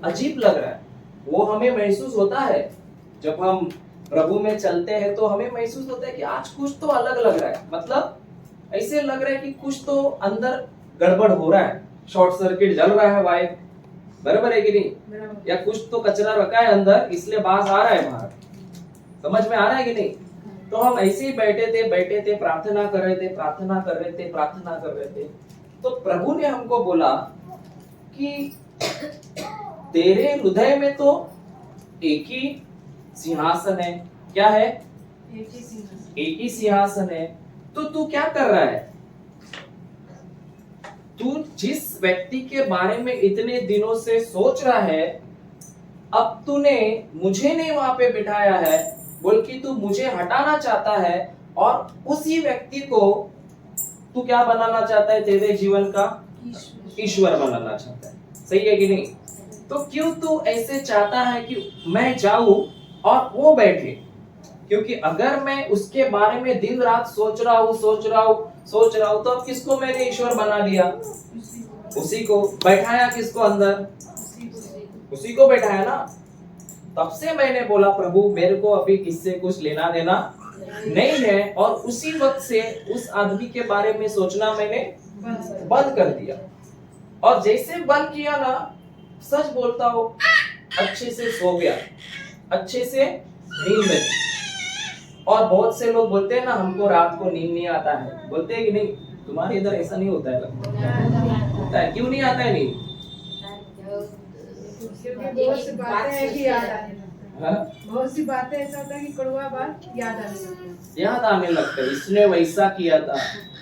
अजीब लग रहा है। वो हमें महसूस होता है जब हम प्रभु में चलते हैं, तो हमें महसूस होता है कि आज कुछ तो अलग लग रहा है, मतलब ऐसे लग रहा है कि कुछ तो अंदर गड़बड़ हो रहा है, शॉर्ट सर्किट जल रहा है वायर, बराबर है कि नहीं? या कुछ तो कचरा रखा है अंदर, इसलिए बास आ रहा है बाहर। समझ में आ रहा है कि नहीं? तो हम ऐसे ही बैठे थे, प्रार्थना कर रहे थे। तो प्रभु ने हमको बोला कि तेरे हृदय में तो एक ही सिंहासन है। क्या है? एक ही सिंहासन है। तो तू क्या कर रहा है? तू जिस व्यक्ति के बारे में इतने दिनों से सोच रहा है, अब तूने मुझे नहीं वहां पे बिठाया है, बल्कि तू मुझे हटाना चाहता है और उसी व्यक्ति को तू क्या बनाना चाहता है? तेरे जीवन का ईश्वर बनाना चाहता है। सही है कि नहीं? तो क्यों तू ऐसे चाहता है कि मैं जाऊं और वो बैठे? क्योंकि अगर मैं उसके बारे में दिन रात सोच रहा हूं, तो अब किसको मैंने ईश्वर बना दिया? उसी को। बैठाया किसको अंदर? उसी को बैठाया ना। तब से मैंने बोला प्रभु मेरे को अभी किससे कुछ लेना देना नहीं है, और उसी वक्त से उस आदमी के बारे में सोचना मैंने बंद कर दिया। और जैसे बंद किया ना, सच बोलता हूं, अच्छे से सो गया, अच्छे से नींद में। और बहुत से लोग बोलते हैं ना हमको रात को नींद नहीं आता है, बोलते हैं कि नहीं? तुम्हारे इधर ऐसा नहीं होता है? होता है। क्यों नहीं आता है नींद?
बहुत सी बातें हैं कि याद आने लगता है।
हाँ?
बहुत सी बातें ऐसा होता है कि कड़वा बात याद आने लगता है।
इसने वैसा किया था,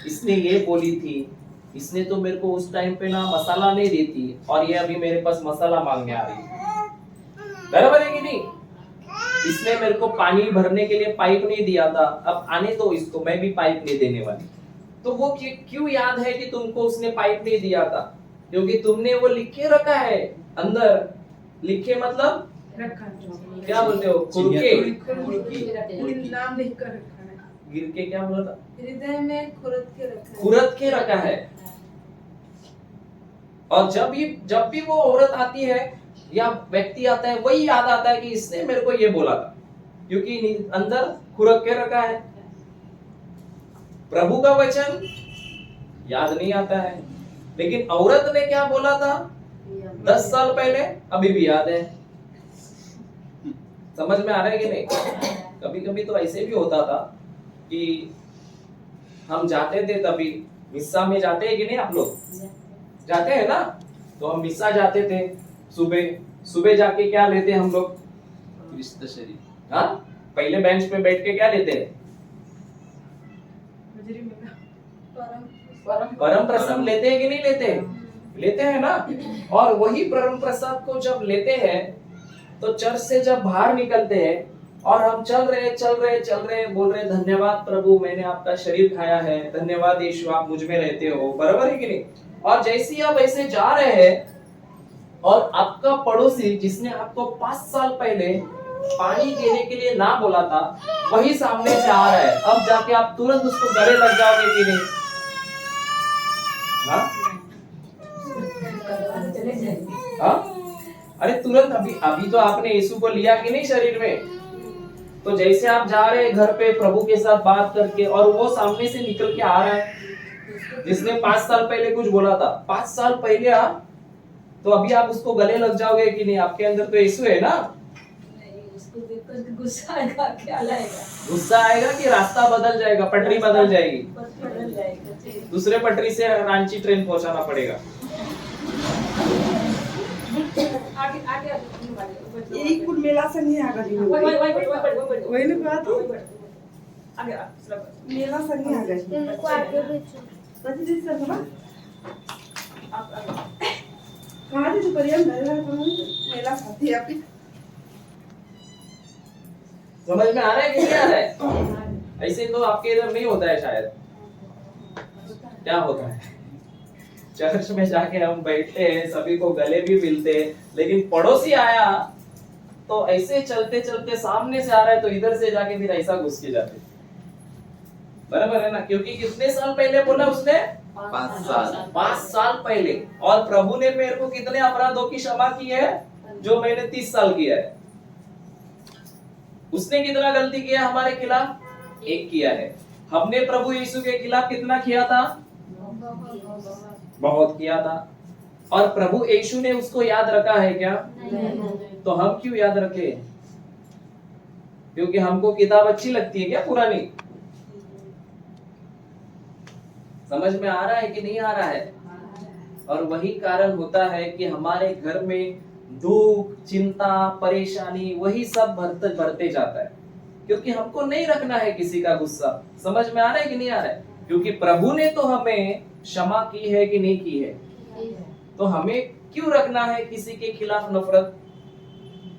इसने ये बोली थी, इसने तो मेरे को उस टाइम पे ना मसाला नहीं दी थी, और ये अभी मेरे पास मसाला मांगने आ रही है। बराबर है कि नहीं? इसने मेरे को पानी भरने के लिए पाइप नहीं दिया था, अब आने दो इसको, मैं भी पाइप नहीं देने वाली। तो वो क्यों याद है कि तुमको उसने पाइप नहीं दिया था? क्योंकि तुमने वो लिखे रखा है अंदर। लिखे मतलब क्या बोलते हो?
नाम लिख कर रखा है।
गिर के क्या बोला था?
हृदय में
खुरद के रखा है। और जब भी वो औरत आती है या व्यक्ति आता है, वही याद आता है कि इसने मेरे को ये बोला था, क्योंकि अंदर खुरद के रखा है। प्रभु का वचन याद नहीं आता है, लेकिन औरत ने क्या बोला था 10 साल पहले, अभी भी याद है। समझ में आ रहा है कि नहीं? कभी कभी तो ऐसे भी होता था कि हम जाते थे, तभी मिस्सा में जाते हैं कि नहीं? आप लोग जाते हैं ना? तो हम मिस्सा जाते थे, सुबह जाके क्या लेते हम लोग? हाँ, पहले बेंच पे बैठ के क्या लेते हैं? परम प्रसाद लेते हैं कि नहीं लेते? लेते हैं ना। और वही परम प्रसाद को जब लेते हैं, तो चर्च से जब बाहर निकलते हैं और हम चल रहे बोल रहे धन्यवाद प्रभु, मैंने आपका शरीर खाया है, धन्यवाद यीशु आप मुझ में रहते हो। बराबर है कि नहीं? और जैसे ही आप ऐसे जा रहे हैं और आपका पड़ोसी जिसने आपको 5 साल पहले पानी देने के लिए ना बोला था, वही सामने से आ रहा है, अब जाके आप तुरंत उसको गले लग जाओगे कि नहीं? हाँ? हाँ? अरे तुरंत अभी तो आपने यीशु को लिया कि नहीं शरीर में? तो जैसे आप जा रहे हैं घर पे प्रभु के साथ बात करके और वो सामने से निकल के आ रहा है जिसने 5 साल पहले कुछ बोला था, 5 साल पहले तो अभी आप उसको गले लग जाओगे कि नहीं? आपके अंदर तो यीशु है ना।
उसको देखकर गुस्सा आएगा, क्या लाएगा?
गुस्सा आएगा कि रास्ता बदल जाएगा, पटरी बदल जाएगी,
बदल जाएगा,
दूसरे पटरी से रांची ट्रेन पहुंचाना पड़ेगा।
आगे आगे
यही कुल मेला से नहीं आगा जी वही ना बात
आगे
मेला से नहीं आगा जी
इनको आगे भेजो।
बच्चे जी सब ना कहां जी परियम मेला मेला साथी आपकी
समझ में आ रहा है कि नहीं आ रहा है? ऐसे तो आपके इधर नहीं होता है शायद। क्या होता है? चर्च में जाके हम बैठते हैं, सभी को गले भी मिलते हैं, लेकिन पड़ोसी आया तो ऐसे चलते चलते सामने से आ रहा है तो इधर से जाके फिर ऐसा घुस के जाते। बराबर है ना? क्योंकि कितने साल पहले बोला उसने? 5 साल पहले। और प्रभु ने मेरे को कितने अपराधों की क्षमा की है? जो मैंने 30 साल किया है। उसने कितना गलती किया हमारे खिलाफ? 1 किया है। हमने प्रभु यीशु के खिलाफ कितना किया था? बहुत किया था। और प्रभु यीशु ने उसको याद रखा है क्या? तो हम क्यों याद रखे? क्योंकि हमको किताब अच्छी लगती है क्या पुरानी? समझ में आ रहा है कि नहीं आ रहा है? और वही कारण होता है कि हमारे घर में दुख, चिंता, परेशानी वही सब बढ़ते जाता है, क्योंकि हमको नहीं रखना है किसी का गुस्सा। समझ में आ रहा है कि नहीं आ रहा है? क्योंकि प्रभु ने तो हमें क्षमा की है कि नहीं की है, तो हमें क्यों रखना है किसी के खिलाफ नफरत?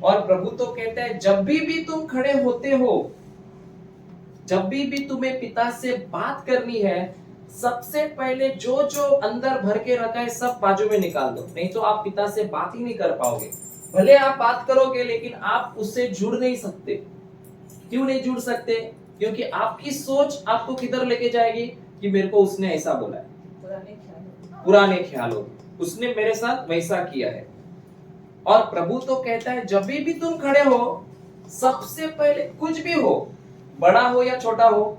और प्रभु तो कहता है जब भी तुम खड़े होते हो, जब भी तुम्हें पिता से बात करनी है, सबसे पहले जो जो अंदर भर के रखा है सब बाजू में निकाल दो, नहीं तो आप पिता से बात ही नहीं कर पाओगे। भले आप बात करोगे लेकिन आप उससे जुड़ नहीं सकते। क्यों नहीं जुड़ सकते? क्योंकि आपकी सोच आपको किधर लेके जाएगी कि मेरे को उसने ऐसा बोला है, पुराने ख्यालों, उसने मेरे साथ वैसा किया है। और प्रभु तो कहता है जब भी तुम खड़े हो, सबसे पहले कुछ भी हो, बड़ा हो या छोटा हो,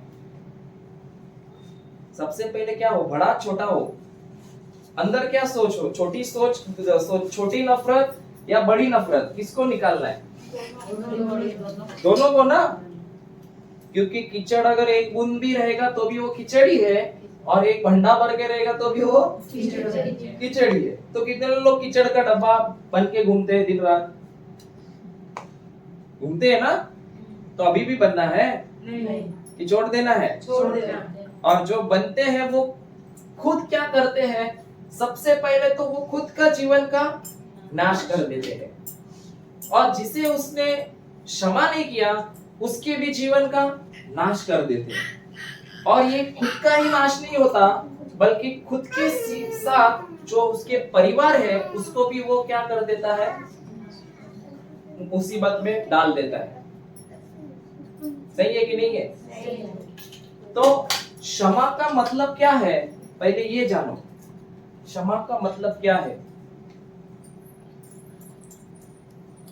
सबसे पहले क्या हो? बड़ा छोटा हो, अंदर क्या सोच हो? छोटी सोच, छोटी नफरत या बड़ी नफरत, किसको निकालना है? दोनों को ना। क्योंकि कीचड़ अगर एक बूंद भी रहेगा तो भी वो कीचड़ ही है, और एक भंडा भर के रहेगा तो भी वो कीचड़ ही है। तो कितने लोग कीचड़ का डब्बा बन के घूमते हैं, दिन रात घूमते हैं ना? तो अभी भी बनना है कि छोड़ देना है?
छोड़ देना।
और जो बनते हैं वो खुद क्या करते हैं? सबसे पहले तो वो खुद का जीवन का नाश कर देते हैं, और जिसे उसने क्षमा नहीं किया उसके भी जीवन का नाश कर देते हैं। और ये खुद का ही नाश नहीं होता, बल्कि खुद के साथ जो उसके परिवार है उसको भी वो क्या कर देता है? मुसीबत में डाल देता है। सही है कि नहीं है? तो क्षमा का मतलब क्या है? पहले ये जानो, क्षमा का मतलब क्या है?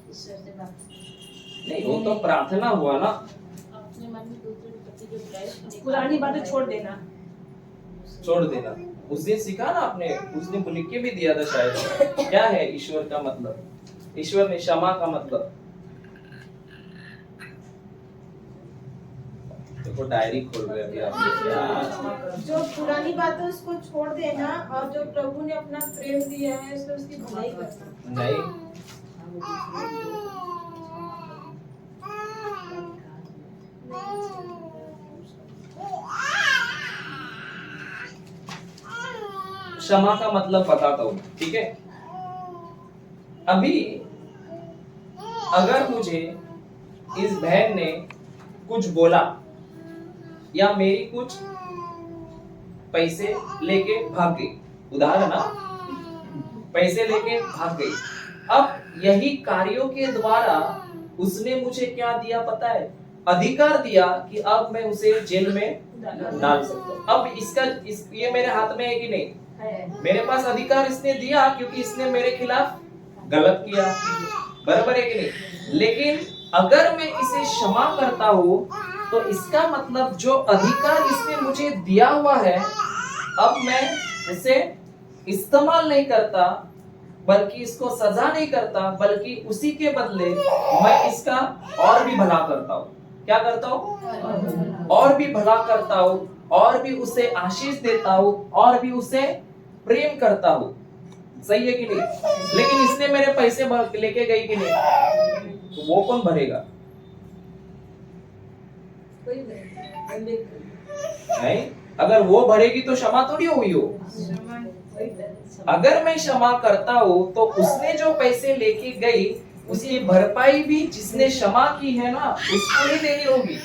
ईश्वर से बात
नहीं, वो तो प्रार्थना हुआ ना।
अपने मन में दूसरे के प्रति जो द्वेष,
पुरानी बातें छोड़ देना।
छोड़ देना। उस दिन सीखा ना आपने, उस दिन लिख के भी दिया था शायद। क्या है ईश्वर का मतलब? ईश्वर ने क्षमा का मतलब, देखो डायरी खोल रहे अभी आप।
जो पुरानी बातें उसको छोड़ देना, और जो प्रभु ने अपना प्रेम दिया है उसको उसकी भलाई करना।
नहीं, क्षमा का मतलब बताता हूं, ठीक है? अभी अगर मुझे इस बहन ने कुछ बोला या मेरी कुछ पैसे लेके भाग गई, उदाहरण ना, पैसे लेके भाग गई, अब यही कार्यों के द्वारा उसने मुझे क्या दिया पता है? अधिकार दिया कि अब मैं उसे जेल में डाल सकता हूँ। अब ये मेरे हाथ में है कि नहीं? मेरे पास अधिकार इसने दिया क्योंकि इसने मेरे खिलाफ गलत किया, बराबर है कि नहीं? लेकिन अगर मैं इसे क्षमा करता हूं तो इसका मतलब जो अधिकार इसने मुझे दिया हुआ है अब मैं उसे इस्तेमाल नहीं करता, बल्कि इसको सजा नहीं करता, बल्कि उसी के बदले मैं इसका और भी भला करता हूं। क्या करता हूं? और भी भला करता हूं, और भी उसे आशीष देता हूं, और भी उसे प्रेम करता हूं। सही है कि नहीं? लेकिन इसने मेरे पैसे लेके गई कि नहीं, तो वो कौन भरेगा? नहीं, अगर वो भरेगी तो क्षमा थोड़ी हुई हो। अगर मैं क्षमा करता हूं तो उसने जो पैसे लेके गई उसकी भरपाई भी जिसने क्षमा की है ना उसको ही देनी होगी।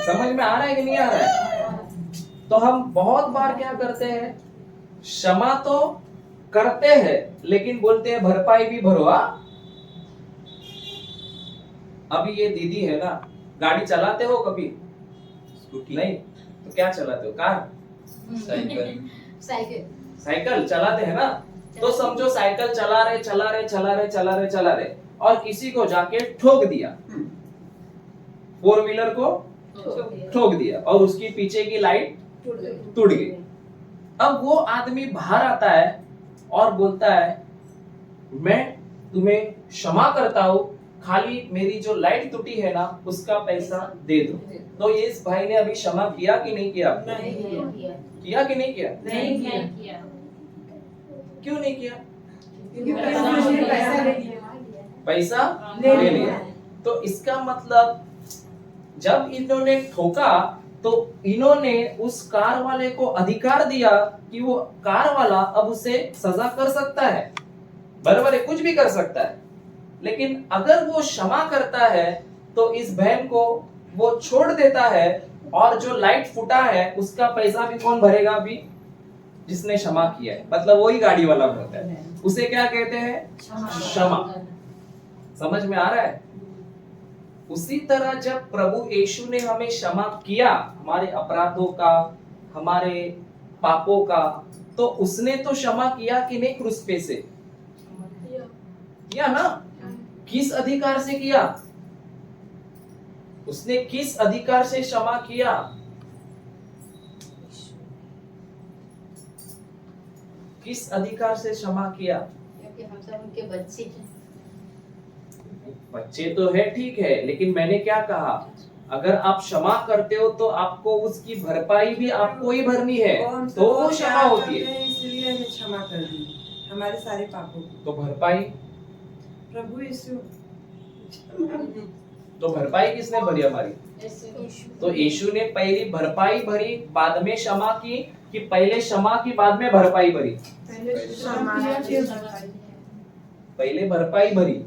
समझ में आ रहा है कि नहीं आ रहा है? तो हम बहुत बार क्या करते हैं, क्षमा तो करते हैं लेकिन बोलते हैं भरपाई भी भरो। अभी ये दीदी है ना, गाड़ी चलाते हो कभी? नहीं तो क्या चलाते हो? कार, साइकिल चलाते हैं ना। तो समझो साइकिल चला रहे और किसी को जाके ठोक दिया, 4 व्हीलर को ठोक दिया और उसकी पीछे की लाइट टूट गई। अब वो आदमी बाहर आता है और बोलता है मैं तुम्हें क्षमा करता हूं, खाली मेरी जो लाइट टूटी है ना उसका पैसा दे दो। तो ये इस भाई ने अभी क्षमा किया कि नहीं किया? किया कि नहीं किया?
नहीं किया।
क्यों नहीं किया?
पैसा
ले लिया। तो इसका मतलब जब इन्होंने ठोका तो इन्होंने उस कार वाले को अधिकार दिया कि वो कार वाला अब उसे सजा कर सकता है, बराबर है, कुछ भी कर सकता है। लेकिन अगर वो क्षमा करता है तो इस बहन को वो छोड़ देता है और जो लाइट फूटा है उसका पैसा भी कौन भरेगा? अभी जिसने क्षमा किया है, मतलब वही गाड़ी वाला भरता है। उसे क्या कहते हैं? क्षमा। समझ में आ रहा है? उसी तरह जब प्रभु यीशु ने हमें क्षमा किया हमारे अपराधों का, हमारे पापों का, तो उसने तो क्षमा किया कि नहीं? क्रूस पे से किया ना। किस अधिकार से किया? उसने किस अधिकार से क्षमा किया? किस अधिकार से क्षमा किया?
क्योंकि हम सब उनके बच्चे हैं।
बच्चे तो है, ठीक है, लेकिन मैंने क्या कहा, अगर आप क्षमा करते हो तो आपको उसकी भरपाई भी आपको ही भरनी है, तो वो क्षमा होती है।
इसलिए हमें क्षमा कर दी हमारे सारे पापों को।
तो भरपाई
प्रभु यीशु।
तो भरपाई किसने भरी हमारी? तो यीशु ने पहली भरपाई भरी, बाद में क्षमा की, कि पहले क्षमा की बाद में भरपाई भरी? पहले भरपाई भरी।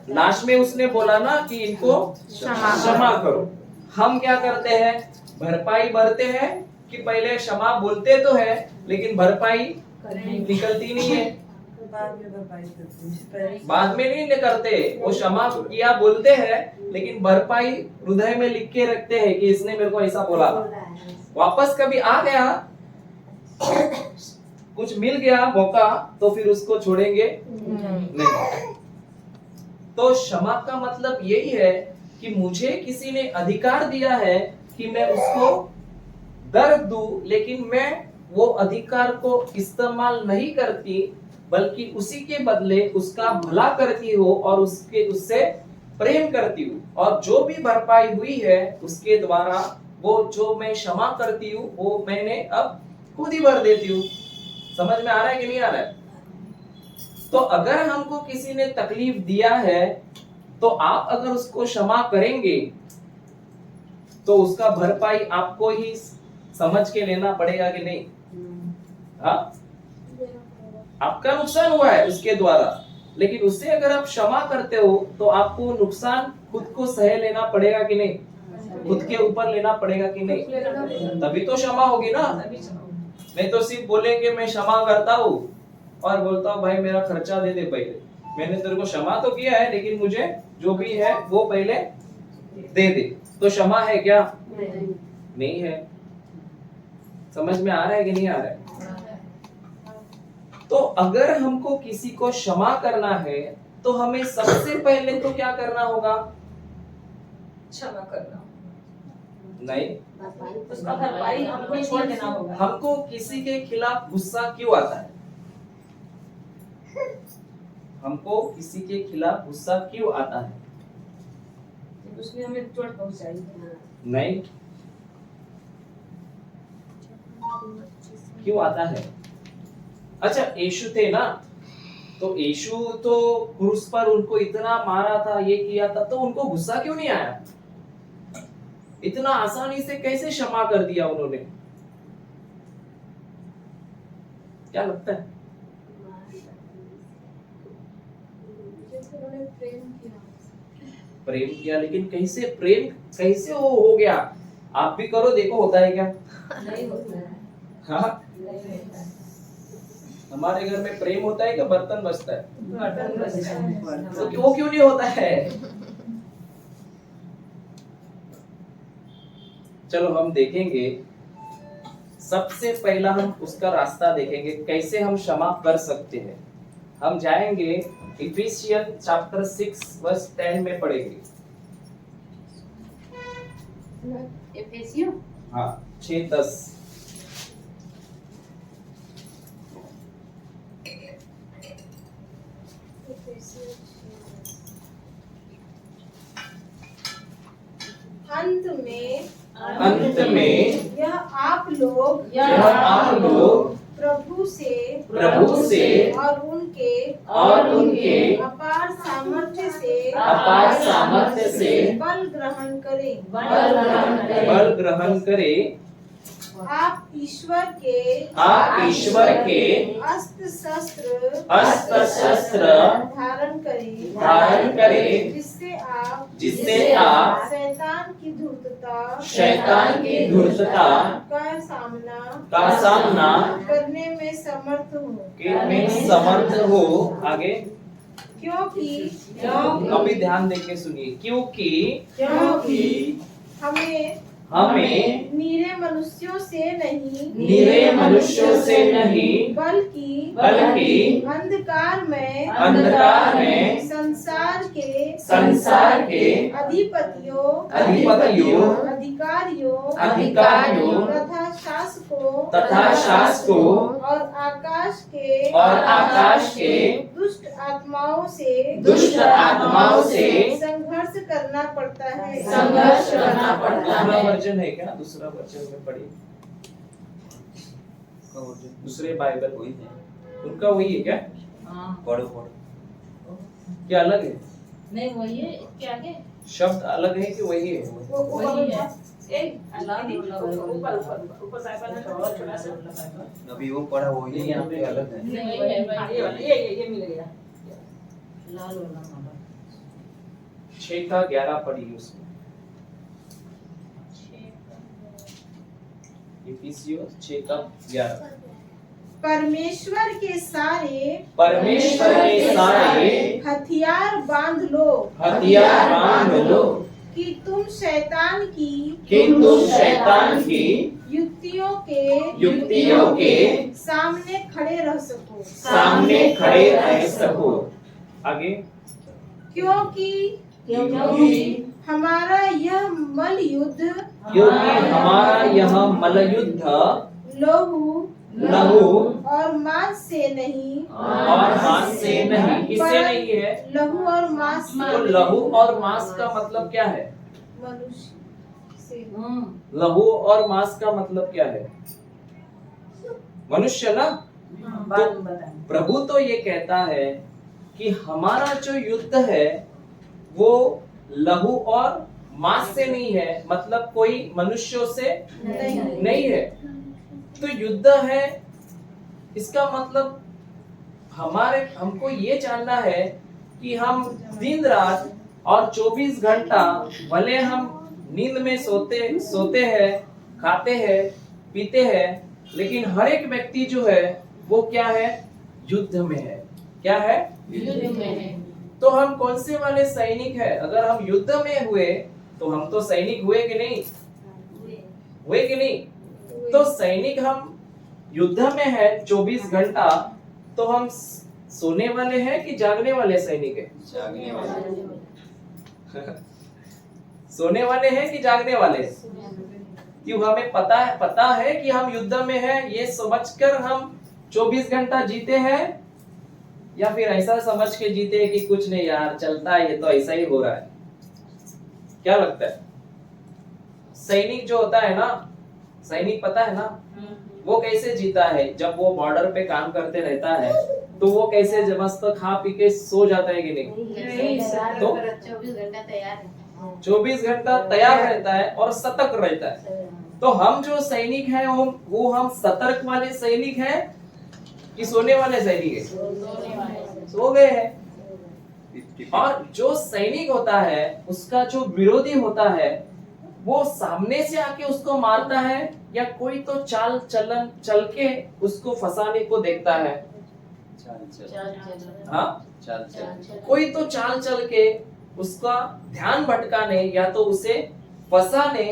लास्ट में उसने बोला ना कि इनको क्षमा करो। हम क्या करते हैं? भरपाई भरते हैं कि पहले क्षमा बोलते तो है लेकिन भरपाई निकलती नहीं है। बाद में नहीं करते, वो क्षमा किया बोलते हैं लेकिन भरपाई हृदय में लिख के रखते हैं कि इसने मेरे को ऐसा बोला। वापस कभी आ गया, कुछ मिल गया मौका, तो फिर उसको छोड़ेंगे नहीं। तो क्षमा का मतलब यही है कि मुझे किसी ने अधिकार दिया है कि मैं उसको दर्द दूं, लेकिन मैं वो अधिकार को इस्तेमाल नहीं करती, बल्कि उसी के बदले उसका भला करती हूँ और उससे प्रेम करती हूँ। और जो भी भरपाई हुई है उसके द्वारा वो जो मैं क्षमा करती हूँ वो मैंने अब खुद ही भर देती हूँ। समझ में आ रहा है कि नहीं आ रहा है? तो अगर हमको किसी ने तकलीफ दिया है तो आप अगर उसको क्षमा करेंगे तो उसका भरपाई आपको ही समझ के लेना पड़ेगा कि नहीं? हाँ, आपका नुकसान हुआ है उसके द्वारा, लेकिन उससे अगर आप क्षमा करते हो तो आपको नुकसान खुद को सह लेना पड़ेगा कि नहीं? खुद के ऊपर लेना पड़ेगा कि नहीं? तभी तो क्षमा होगी ना। नहीं तो सिर्फ बोलेंगे मैं क्षमा करता हूँ और बोलता हूँ भाई मेरा खर्चा दे दे, पहले मैंने तेरे को क्षमा तो किया है लेकिन मुझे जो भी है वो पहले दे दे, तो क्षमा है क्या? नहीं है। समझ में आ रहा है कि नहीं आ रहा है? तो अगर हमको किसी को क्षमा करना है तो हमें सबसे पहले तो क्या करना होगा?
क्षमा करना,
नहीं,
उसका भरपाई हमको छोड़ देना होगा।
हमको किसी के खिलाफ गुस्सा क्यों आता है? हमको किसी के खिलाफ गुस्सा क्यों आता है?
उसने हमें चोट पहुंचाई।
नहीं, क्यों आता है? अच्छा, यीशु थे ना, तो यीशु तो क्रूस पर उनको इतना मारा था, ये किया था, तो उनको गुस्सा क्यों नहीं आया? इतना आसानी से कैसे क्षमा कर दिया उन्होंने? क्या लगता है? प्रेम किया, लेकिन कैसे प्रेम कैसे हो गया? आप भी करो, देखो होता है क्या?
नहीं होता है।
हाँ, हमारे घर में प्रेम होता है कि बर्तन बजता है? तो वो क्यों नहीं होता है? चलो हम देखेंगे, सबसे पहला हम उसका रास्ता देखेंगे कैसे हम क्षमा कर सकते हैं। हम जाएंगे इफिसियन चैप्टर 6 वर्स 10 में पढ़ेंगे।
एफेसियों
हाँ, 6:10।
अंत में यह आप लोग प्रभु से और उनके अपार सामर्थ्य से बल ग्रहण करें। आप ईश्वर के अस्त्र शस्त्र धारण करें, जिससे आप शैतान की धूर्तता का सामना करने में समर्थ हो। आगे, क्योंकि अभी ध्यान देके सुनिए, क्योंकि हमें नीरे मनुष्यों से नहीं बल्कि अंधकार में संसार के अधिपतियों अधिकारियों तथा शासकों और आकाश के दुष्ट आत्माओं से संघर्ष करना पड़ता है। दूसरा वर्जन है क्या? दूसरा वर्जन में पढ़िए। दूसरे बाइबल वही है, उनका वही है क्या? पढ़ो। क्या अलग है? नहीं वही है, इसके आगे
शब्द अलग है कि वही है?
वही है।
अभी वो पढ़ा वही है, यहाँ पे अलग है।
ये मिल गया।
6:11 पढ़िए उसमें। इफिसियों 6:11।
परमेश्वर के सारे हथियार बांध लो कि तुम शैतान की युक्तियों के सामने खड़े रह सको।
आगे,
क्योंकि हमारा यह मलयुद्ध लहू और मांस से नहीं,
किससे नहीं है?
लहू और मांस
तो लहू और मांस का मतलब क्या है?
मनुष्य से।
लहू और मांस का मतलब क्या है? मनुष्य ना। तो प्रभु तो ये कहता है कि हमारा जो युद्ध है वो लहू और मांस से नहीं है, मतलब कोई मनुष्यों से नहीं है। तो युद्ध है, इसका मतलब हमको ये जानना है कि हम दिन रात और 24 घंटा भले हम नींद में सोते हैं, खाते हैं, पीते हैं, लेकिन हर एक व्यक्ति जो है वो क्या है? युद्ध में है। क्या है?
युद्ध में है।
तो हम कौन से वाले सैनिक है? अगर हम युद्ध में हुए तो हम तो सैनिक हुए कि नहीं? हुए कि नहीं? तो सैनिक हम युद्ध में है 24 घंटा, तो हम सोने वाले हैं कि जागने वाले सैनिक हैं?
जागने वाले।
सोने वाले हैं कि जागने वाले? क्यों? हमें पता है कि हम युद्ध में हैं, ये समझकर हम 24 घंटा जीते हैं, या फिर ऐसा समझ के जीते हैं कि कुछ नहीं यार चलता है, ये तो ऐसा ही हो रहा है? क्या लगता है? सैनिक जो होता है ना, सैनिक पता है ना वो कैसे जीता है? जब वो बॉर्डर पे काम करते रहता है तो वो कैसे मस्त खा पी के सो जाता है कि नहीं? तो
24 घंटा तैयार है।
24 घंटा तैयार रहता है और सतर्क रहता है। तो हम जो सैनिक हैं वो हम सतर्क वाले सैनिक हैं कि सोने वाले सैनिक हैं? सो गए हैं। और जो सैनिक होता है उसका जो विरोधी होता है वो सामने से आके उसको मारता है या कोई तो चाल चल के उसको फंसाने को देखता है? हाँ, कोई तो चाल चल के उसका ध्यान भटकाने या तो उसे फंसाने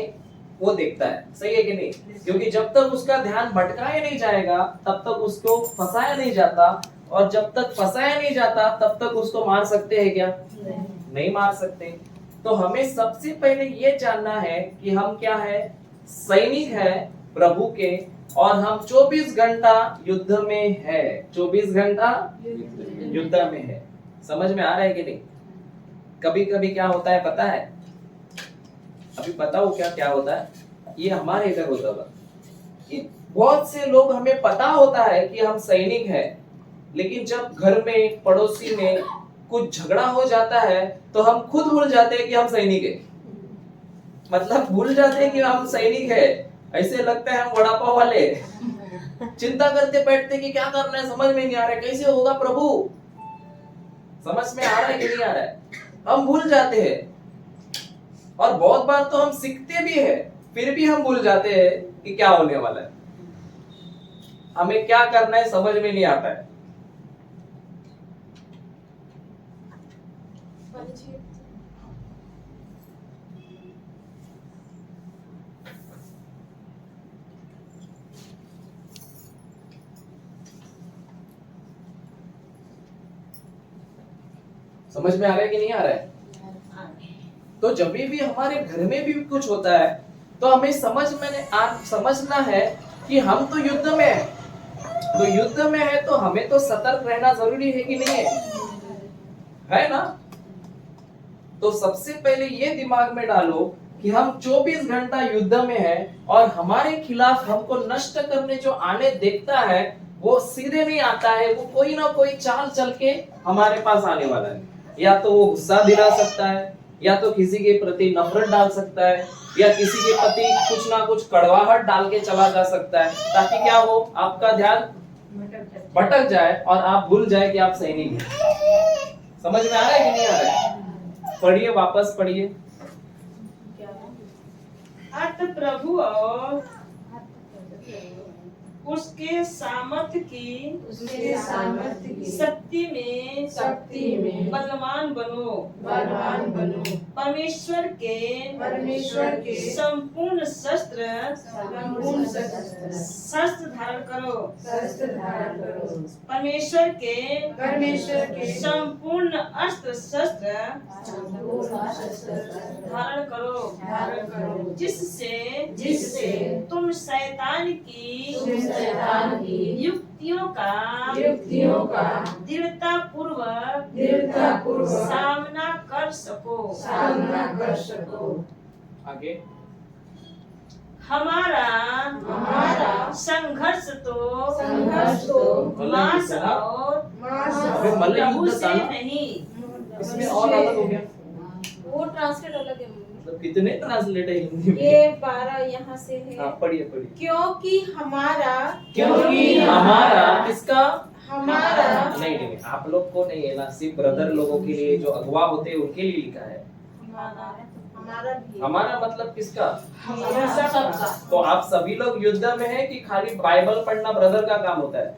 वो देखता है। सही है कि नहीं? क्योंकि जब तक उसका ध्यान भटकाया नहीं जाएगा तब तक उसको फंसाया नहीं जाता, और जब तक फंसाया नहीं जाता तब तक उसको मार सकते हैं क्या? नहीं मार सकते। तो हमें सबसे पहले ये जानना है कि हम क्या है? सैनिक है प्रभु के, और हम 24 घंटा युद्ध में है। 24 घंटा युद्ध में है। समझ में आ रहा है कि नहीं? कभी कभी क्या होता है पता है? अभी बताओ क्या होता है? ये हमारे इधर होता था कि बहुत से लोग, हमें पता होता है कि हम सैनिक हैं, लेकिन जब घर में पड़ोसी में कुछ झगड़ा हो जाता है तो हम खुद भूल जाते हैं कि हम सैनिक हैं। मतलब भूल जाते हैं कि हम सैनिक हैं। ऐसे लगता है हम वड़ा पाव वाले। चिंता करते बैठते कि क्या करना है, समझ में नहीं आ रहा है, कैसे होगा प्रभु? समझ में आ रहा है कि नहीं आ रहा है? हम भूल जाते हैं। और बहुत बार तो हम सीखते भी है, फिर भी हम भूल जाते हैं कि क्या होने वाला है, हमें क्या करना है समझ में नहीं आता है। समझ में आ रहा है कि नहीं आ रहा है? तो जब भी हमारे घर में भी कुछ होता है तो हमें समझना है कि हम तो युद्ध में है। तो युद्ध में है तो हमें तो सतर्क रहना जरूरी है कि नहीं है ना? तो सबसे पहले ये दिमाग में डालो कि हम 24 घंटा युद्ध में है, और हमारे खिलाफ हमको नष्ट करने जो आने देखता है वो सीधे नहीं आता है, वो कोई ना कोई चाल चल के हमारे पास आने वाला है। या तो वो गुस्सा दिला सकता है, या तो किसी के प्रति नफरत डाल सकता है, या किसी के प्रति कुछ ना कुछ कड़वाहट डाल के चला जा सकता है, ताकि क्या हो? आपका ध्यान भटक जाए और आप भूल जाए कि आप सैनिक हैं। समझ में आ रहा है कि नहीं आ रहा है? पढ़िए, वापस पढ़िए।
अर्थ प्रभु और उसके सामर्थ्य की शक्ति में बलवान बनो। परमेश्वर के संपूर्ण शस्त्र धारण करो। परमेश्वर के संपूर्ण अस्त्र शस्त्र धारण करो, जिससे तुम शैतान की युक्तियों का दृढ़ता पूर्वक सामना कर सको।
आगे।
हमारा संघर्ष तो मांस और प्रभु से नहीं।
इसमें और अलग हो गया।
वो ट्रांसलेट अलग है।
मतलब कितने ट्रांसलेट है हिंदी में?
ये 12 यहाँ से है।
हाँ, पढ़िए।
क्योंकि हमारा
किसका?
हमारा
नहीं, आप लोग को नहीं है ना, सिर्फ ब्रदर लोगों के लिए, जो अगवा होते हैं उनके लिए लिखा है। हमारा मतलब किसका?
सबका।
तो आप सभी लोग युद्ध में हैं कि खाली बाइबल पढ़ना ब्रदर का काम होता है?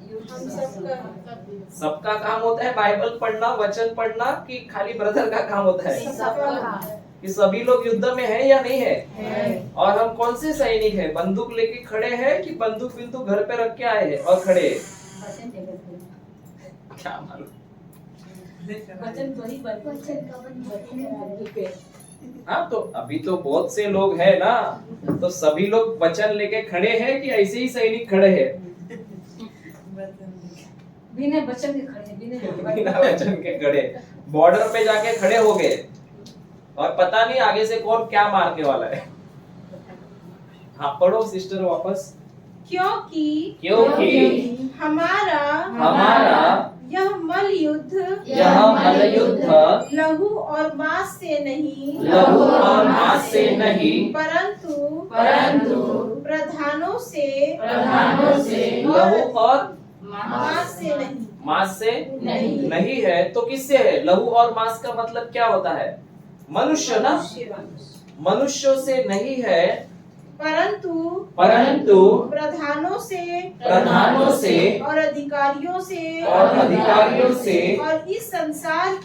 सबका काम होता है बाइबल पढ़ना, वचन पढ़ना, कि खाली ब्रदर का काम होता है? कि सभी लोग युद्ध में हैं या नहीं है? और हम कौन से सैनिक हैं? बंदूक लेके खड़े हैं कि बंदूक घर पे रख के आए हैं और खड़े हैं? क्या मालूम।
वचन वही
हाँ, तो अभी तो बहुत से लोग हैं ना, तो सभी लोग वचन लेके खड़े हैं कि ऐसे ही सैनिक खड़े हैं?
बिना वचन के खड़े हैं,
बिना वचन के खड़े, बॉर्डर पे जाके खड़े हो गए और पता नहीं आगे से कौन क्या मारने वाला है। हाँ, पढ़ो सिस्टर वापस।
क्योंकि हमारा यह मल युद्ध लहू और मांस से नहीं, परंतु प्रधानों से
लहू और
मांस से नहीं,
मांस से नहीं है, तो किससे है? लहू और मांस का मतलब क्या होता है? मनुष्य ना, मनुष्यों से नहीं है, परंतु प्रधानों से और अधिकारियों से और इस संसार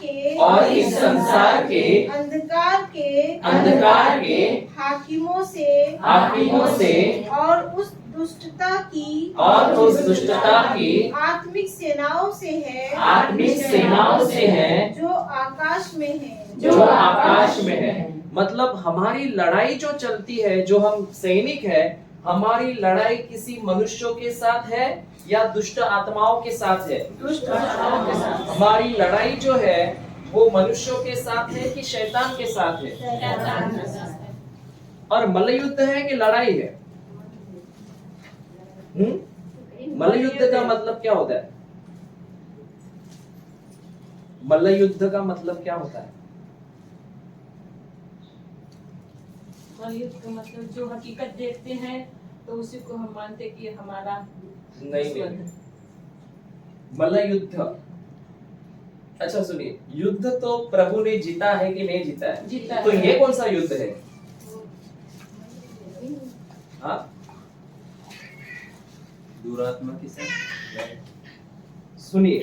के अंधकार के हाकिमों से और उस दुष्टता की आत्मिक सेनाओं से है जो आकाश में है। मतलब हमारी लड़ाई जो चलती है, जो हम सैनिक है, हमारी लड़ाई किसी मनुष्यों के साथ है या दुष्ट आत्माओं के साथ है? हमारी लड़ाई जो है वो मनुष्यों के साथ है कि शैतान के साथ है? और मल्लयुद्ध है कि लड़ाई है? मल्लयुद्ध का मतलब क्या होता है? मल्लयुद्ध का मतलब क्या होता है?
मलयुद्ध का मतलब जो हकीकत देखते हैं तो उसी को हम मानते कि हमारा
नहीं। मल्लयुद्ध, अच्छा सुनिए, युद्ध तो प्रभु ने जीता है कि नहीं जीता है?
जीता
तो
है।
ये कौन सा युद्ध है? हाँ,
दुरात्मा के साथ।
सुनिए,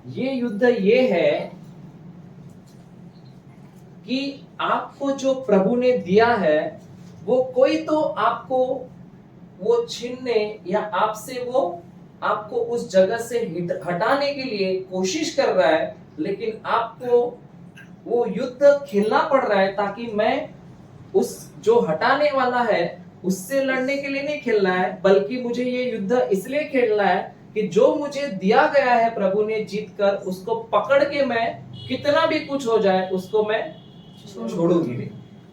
ये युद्ध ये है कि आपको जो प्रभु ने दिया है वो कोई तो आपको वो छीनने या आपसे वो आपको उस जगह से हटाने के लिए कोशिश कर रहा है, लेकिन आपको वो युद्ध खेलना पड़ रहा है ताकि मैं उस जो हटाने वाला है उससे लड़ने के लिए नहीं खेलना है, बल्कि मुझे ये युद्ध इसलिए खेलना है कि जो मुझे दिया गया है प्रभु ने जीत कर, उसको पकड़ के मैं कितना भी कुछ हो जाए उसको मैं छोड़ूंगी नहीं।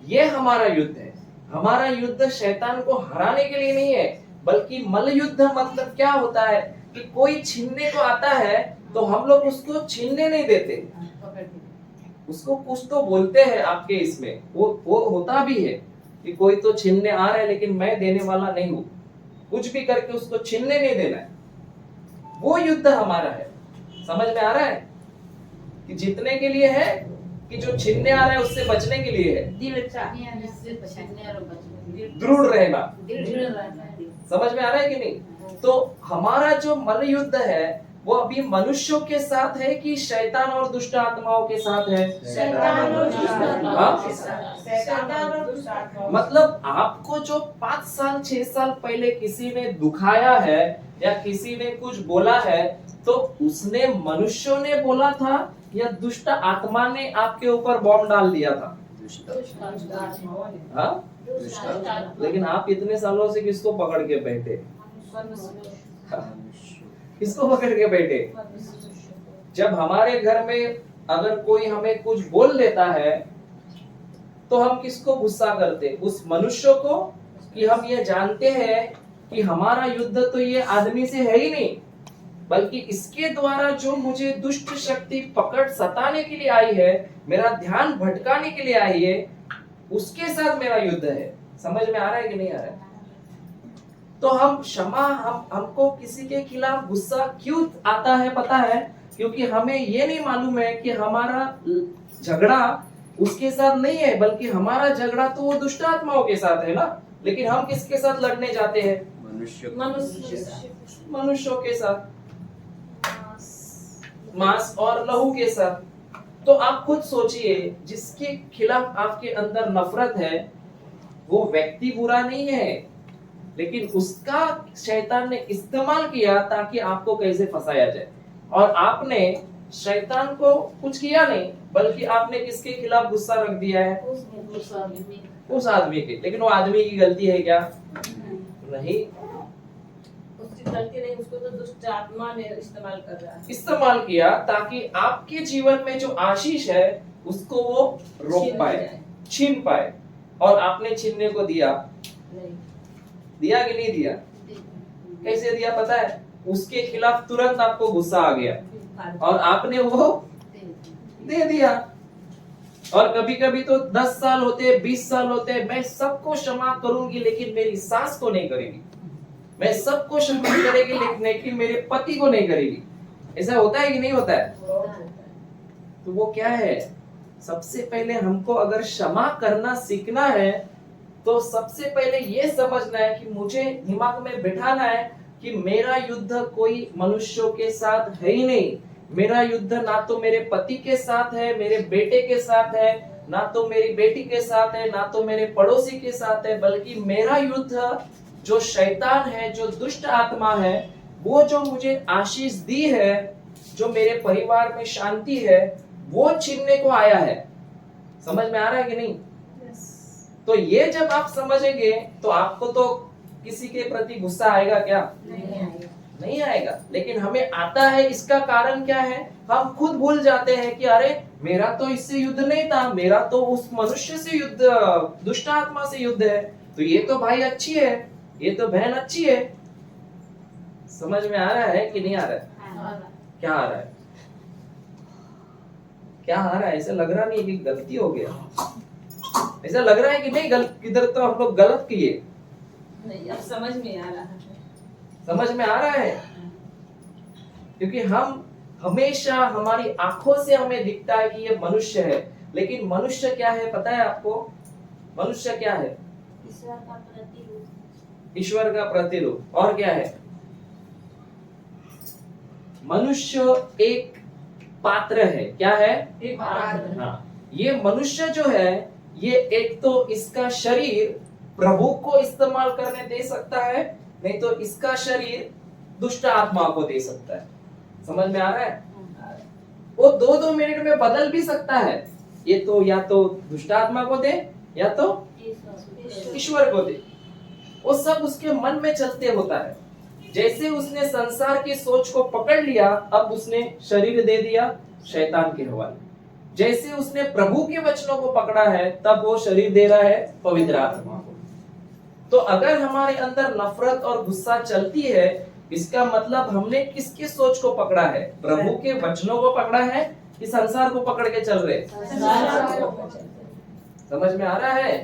ये हमारा युद्ध है। हमारा युद्ध शैतान को हराने के लिए नहीं है, बल्कि मल्ल युद्ध मतलब क्या होता है कि कोई छीनने को आता है तो हम लोग उसको छीनने नहीं देते, उसको कुछ तो बोलते हैं आपके इसमें, वो होता भी है कि कोई तो छीनने आ रहा है लेकिन मैं देने वाला नहीं हूं, कुछ भी करके उसको छीनने नहीं देना है। वो युद्ध हमारा है। समझ में आ रहा है कि जीतने के लिए है कि जो छीनने आ रहा है उससे बचने के लिए है? दृढ़ रहना। समझ में आ रहा है कि नहीं? तो हमारा जो मल्ल युद्ध है वो अभी मनुष्यों के साथ है कि शैतान और दुष्ट आत्माओं के साथ है?
शैतान और दुष्ट आत्माओं के साथ।
मतलब आपको जो 5 साल 6 साल पहले किसी ने दुखाया है या किसी ने कुछ बोला है, तो उसने मनुष्यों ने बोला था या दुष्ट आत्मा ने आपके ऊपर बॉम्ब डाल दिया था? हाँ? लेकिन आप इतने सालों से किसको पकड़ के बैठे? किसको पकड़ के बैठे? जब हमारे घर में अगर कोई हमें कुछ बोल देता है तो हम किसको गुस्सा करते? उस मनुष्य को, कि हम ये जानते हैं कि हमारा युद्ध तो ये आदमी से है ही नहीं, बल्कि इसके द्वारा जो मुझे दुष्ट शक्ति पकड़ सताने के लिए आई है, मेरा ध्यान भटकाने के लिए आई है, उसके साथ मेरा युद्ध है। समझ में आ रहा है कि नहीं आ रहा है? तो हम क्षमा, हमको किसी के खिलाफ गुस्सा क्यों आता है पता है? क्योंकि हमें ये नहीं मालूम है कि हमारा झगड़ा उसके साथ नहीं है, बल्कि हमारा झगड़ा तो वो दुष्ट आत्माओं के साथ है ना। लेकिन हम किसके साथ लड़ने जाते हैं? मनुष्यों के साथ, मांस और लहू के साथ। तो आप खुद सोचिए, जिसके खिलाफ आपके अंदर नफरत है वो व्यक्ति बुरा नहीं है, लेकिन उसका शैतान ने इस्तेमाल किया ताकि आपको कैसे फंसाया जाए। और आपने शैतान को कुछ किया नहीं, बल्कि आपने किसके खिलाफ गुस्सा रख दिया है? उस आदमी के। लेकिन वो आदमी की गलती है क्या? नहीं,
उसकी गलती नहीं, उसको तो दुष्ट आत्मा ने इस्तेमाल कर रहा है।
इस्तेमाल किया ताकि आपके जीवन में जो आशीष है उसको वो रोक पाए, छीन पाए। और आपने छीनने को दिया?
नहीं।
दिया कि नहीं दिया? कैसे दिया पता है? उसके खिलाफ तुरंत आपको गुस्सा आ गया और आपने वो दे दिया। और कभी कभी तो 10 साल होते, 20 साल होते, मैं सबको क्षमा करूंगी लेकिन मेरी सास को नहीं करेगी, मैं सबको क्षमा करेगी लेकिन मेरे पति को नहीं करेगी। ऐसा होता है कि नहीं होता है? तो वो क्या है? सबसे पहले हमको अगर क्षमा करना सीखना है तो सबसे पहले ये समझना है कि मुझे दिमाग में बिठाना है कि मेरा युद्ध कोई मनुष्यों के साथ है ही नहीं। मेरा युद्ध ना तो मेरे पति के साथ है, मेरे बेटे के साथ है, ना तो मेरी बेटी के साथ है, ना तो मेरे पड़ोसी के साथ है, बल्कि मेरा युद्ध जो शैतान है, जो दुष्ट आत्मा है, वो जो मुझे आशीष दी है, जो मेरे परिवार में शांति है, वो छीनने को आया है। समझ में आ रहा है कि नहीं? तो ये जब आप समझेंगे तो आपको तो किसी के प्रति गुस्सा आएगा क्या? नहीं आएगा। लेकिन हमें आता है, इसका कारण क्या है? हम खुद भूल जाते हैं कि अरे मेरा तो इससे युद्ध नहीं था, मेरा तो उस मनुष्य से युद्ध, दुष्ट आत्मा से युद्ध है। तो ये तो भाई अच्छी है, ये तो बहन अच्छी है। समझ में आ रहा है कि नहीं आ रहा है? क्या आ रहा है? क्या आ रहा है? ऐसा लग रहा नहीं कि गलती हो गया? ऐसा लग रहा है कि नहीं किधर तो हम लोग गलत किए?
नहीं, अब समझ में आ रहा है।
समझ में आ रहा है? क्योंकि हम हमेशा हमारी आंखों से हमें दिखता है कि ये मनुष्य है, लेकिन मनुष्य क्या है पता है आपको? मनुष्य क्या है?
ईश्वर का प्रतिरूप।
ईश्वर का प्रतिरूप। और क्या है? मनुष्य एक पात्र है। क्या है?
एक पात्र।
हाँ, ये मनुष्य जो है, ये एक तो इसका शरीर प्रभु को इस्तेमाल करने दे सकता है, नहीं तो इसका शरीर दुष्ट आत्मा को दे सकता है। समझ में आ रहा है? वो 2-2 मिनट में बदल भी सकता है। ये तो या तो दुष्ट आत्मा को दे या तो ईश्वर को दे। वो सब उसके मन में चलते होता है। जैसे उसने संसार की सोच को पकड़ लिया, अब उसने शरीर दे दिया शैतान के हवाले। जैसे उसने प्रभु के वचनों को पकड़ा है, तब वो शरीर दे रहा है पवित्र आत्मा को। तो अगर हमारे अंदर नफरत और गुस्सा चलती है, इसका मतलब हमने किसकी सोच को पकड़ा है? प्रभु के वचनों को पकड़ा है कि संसार को पकड़ के चल रहे? समझ में आ रहा है?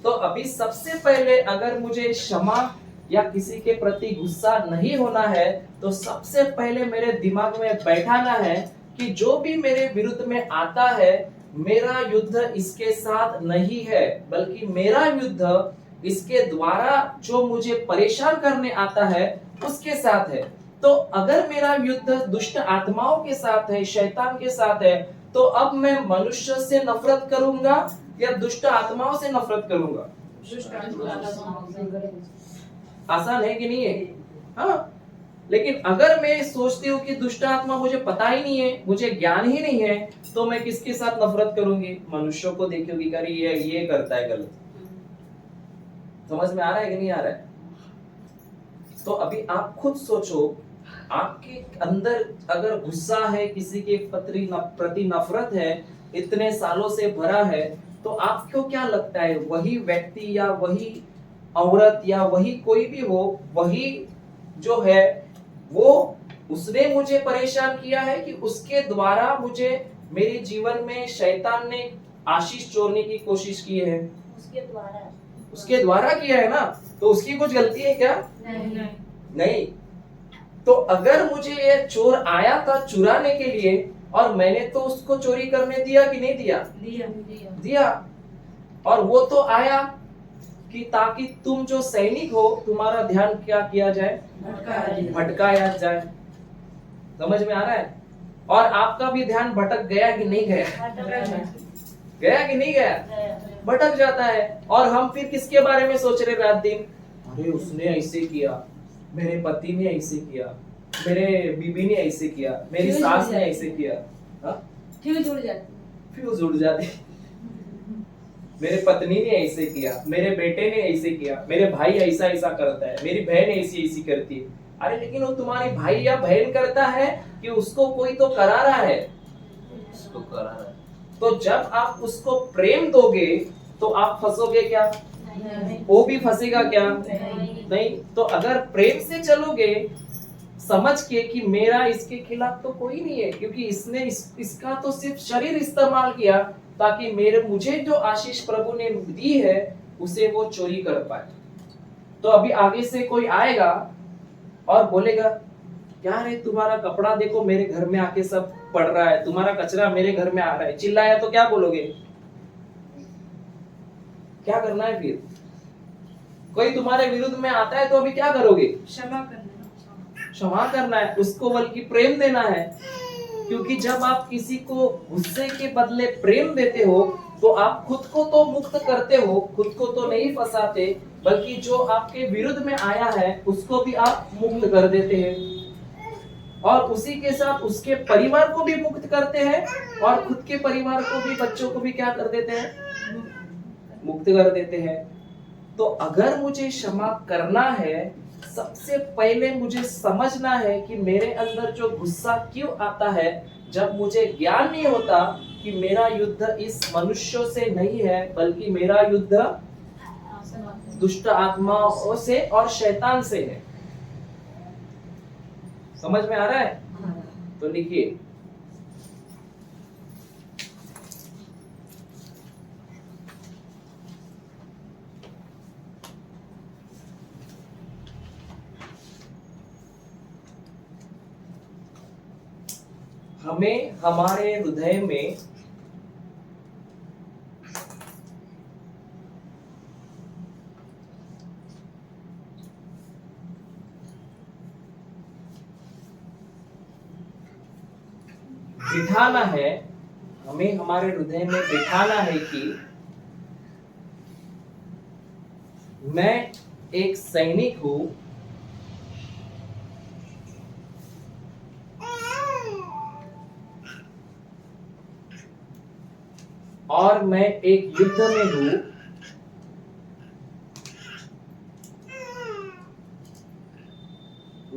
तो अभी सबसे पहले अगर मुझे क्षमा या किसी के प्रति गुस्सा नहीं होना है, तो सबसे पहले मेरे दिमाग में बैठाना है कि जो भी मेरे विरुद्ध में आता है, मेरा युद्ध इसके साथ नहीं है, बल्कि मेरा युद्ध इसके द्वारा जो मुझे परेशान करने आता है उसके साथ है। तो अगर मेरा युद्ध दुष्ट आत्माओं के साथ है, शैतान के साथ है, तो अब मैं मनुष्य से नफरत करूंगा या दुष्ट आत्माओं से नफरत करूंगा? आसान है कि नहीं है? हाँ। लेकिन अगर मैं सोचती हूँ कि दुष्ट आत्मा मुझे पता ही नहीं है, मुझे ज्ञान ही नहीं है, तो मैं किसके साथ नफरत करूंगी? मनुष्यों को देखूंगी, कर ये करता है गलत। समझ में आ रहा है कि नहीं आ रहा है? तो अभी आप खुद सोचो, आपके अंदर अगर गुस्सा है, किसी के प्रति नफरत है, इतने सालों से भरा है, तो आपको क्या लगता है वही व्यक्ति या वही औरत या वही कोई भी हो, वही जो है वो उसने मुझे परेशान किया है कि उसके द्वारा मुझे मेरे जीवन में शैतान ने आशीष चोरने की कोशिश की है? उसके द्वारा किया है ना, तो उसकी कुछ गलती है क्या? नहीं। तो अगर मुझे ये चोर आया था चुराने के लिए और मैंने तो उसको चोरी करने दिया कि नहीं दिया? दिया। और वो तो आया कि ताकि तुम जो सैनिक हो, तुम्हारा ध्यान क्या किया जाए? भटकाया जाए। समझ में आ रहा है? और आपका भी ध्यान भटक गया कि नहीं गया? गया कि नहीं गया? भटक जाता है। और हम फिर किसके बारे में सोच रहे रात दिन? अरे उसने ऐसे किया, मेरे पति ने ऐसे किया, मेरे बीबी ने ऐसे किया, मेरी
फ्यूज
सास
उड़
ने
जाती।
ऐसे किया। हाँ?
फ्यूज उड़ जाती
फ्यूज उड़ जाते। मेरे पत्नी ने ऐसे किया, मेरे बेटे ने ऐसे किया, मेरे भाई ऐसा ऐसा करता है, मेरी बहन ऐसी ऐसी करती है। अरे लेकिन वो तुम्हारी भाई या बहन करता है कि उसको कोई तो करा रहा है।
उसको करा रहा है।
तो जब आप उसको प्रेम दोगे तो आप फंसोगे क्या?
नहीं।
वो भी फंसेगा क्या?
नहीं।
नहीं। तो अगर प्रेम से चलोगे, समझ के कि मेरा इसके खिलाफ तो कोई नहीं है, क्योंकि इसने इसका तो सिर्फ शरीर इस्तेमाल किया ताकि मुझे जो आशीष प्रभु ने दी है उसे वो चोरी कर पाए। तो अभी आगे से कोई आएगा और बोलेगा, क्या रे तुम्हारा कपड़ा देखो मेरे घर में आके सब पड़ रहा है, तुम्हारा कचरा मेरे घर में आ रहा है, चिल्लाया तो क्या बोलोगे? क्या करना है फिर? कोई तुम्हारे विरुद्ध में आता है तो अभी क्या करोगे?
क्षमा करना।
क्षमा करना है उसको, बल्कि प्रेम देना है। क्योंकि जब आप किसी को गुस्से के बदले प्रेम देते हो तो आप खुद को तो मुक्त करते हो, खुद को तो नहीं फंसाते, बल्कि जो आपके विरुद्ध में आया है उसको भी आप मुक्त कर देते हैं, और उसी के साथ उसके परिवार को भी मुक्त करते हैं, और खुद के परिवार को भी, बच्चों को भी क्या कर देते हैं? मुक्त कर देते हैं। तो अगर मुझे क्षमा करना है, सबसे पहले मुझे समझना है कि मेरे अंदर जो गुस्सा क्यों आता है। जब मुझे ज्ञान नहीं होता कि मेरा युद्ध इस मनुष्यों से नहीं है, बल्कि मेरा युद्ध दुष्ट आत्माओं से और शैतान से है। समझ में आ रहा है? तो लिखिए, हमें हमारे हृदय में बिठाना है, हमें हमारे हृदय में बिठाना है कि मैं एक सैनिक हूं, और मैं एक युद्ध में हूं,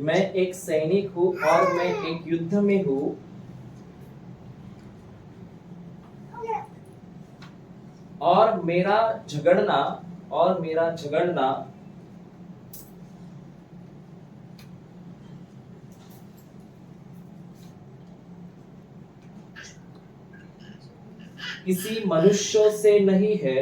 मैं एक सैनिक हूं और मैं एक युद्ध में हूं, और मेरा झगड़ना किसी मनुष्यों से नहीं है,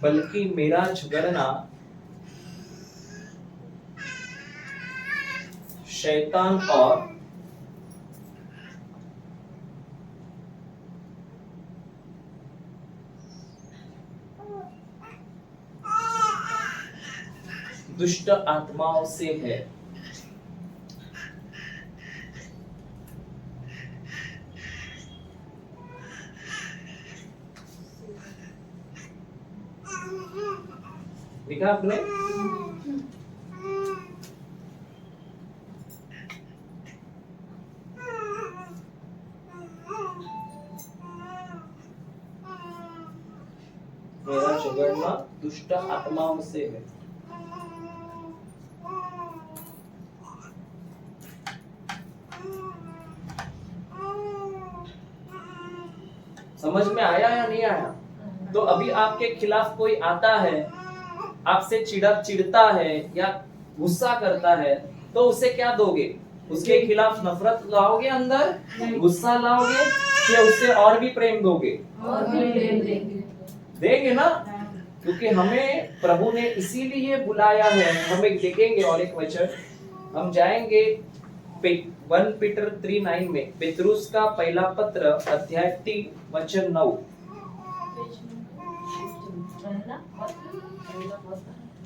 बल्कि मेरा झगड़ना शैतान और दुष्ट आत्माओं से है। लिखा आपने? मेरा झगड़ना दुष्ट आत्माओं से है। समझ में आया या नहीं आया? तो अभी आपके खिलाफ कोई आता है, आपसे चिढ़ता है या गुस्सा करता है, तो उसे क्या दोगे? उसके खिलाफ नफरत लाओगे अंदर, गुस्सा लाओगे, या उससे और भी प्रेम दोगे?
और भी प्रेम देंगे।
देंगे ना, क्योंकि हमें प्रभु ने इसीलिए बुलाया है। हम एक देखेंगे और एक वचन, हम जाएंगे 1 पीटर 3:9 में, पेतरुस का पहला पत्र अध्याय 3 वचन 9।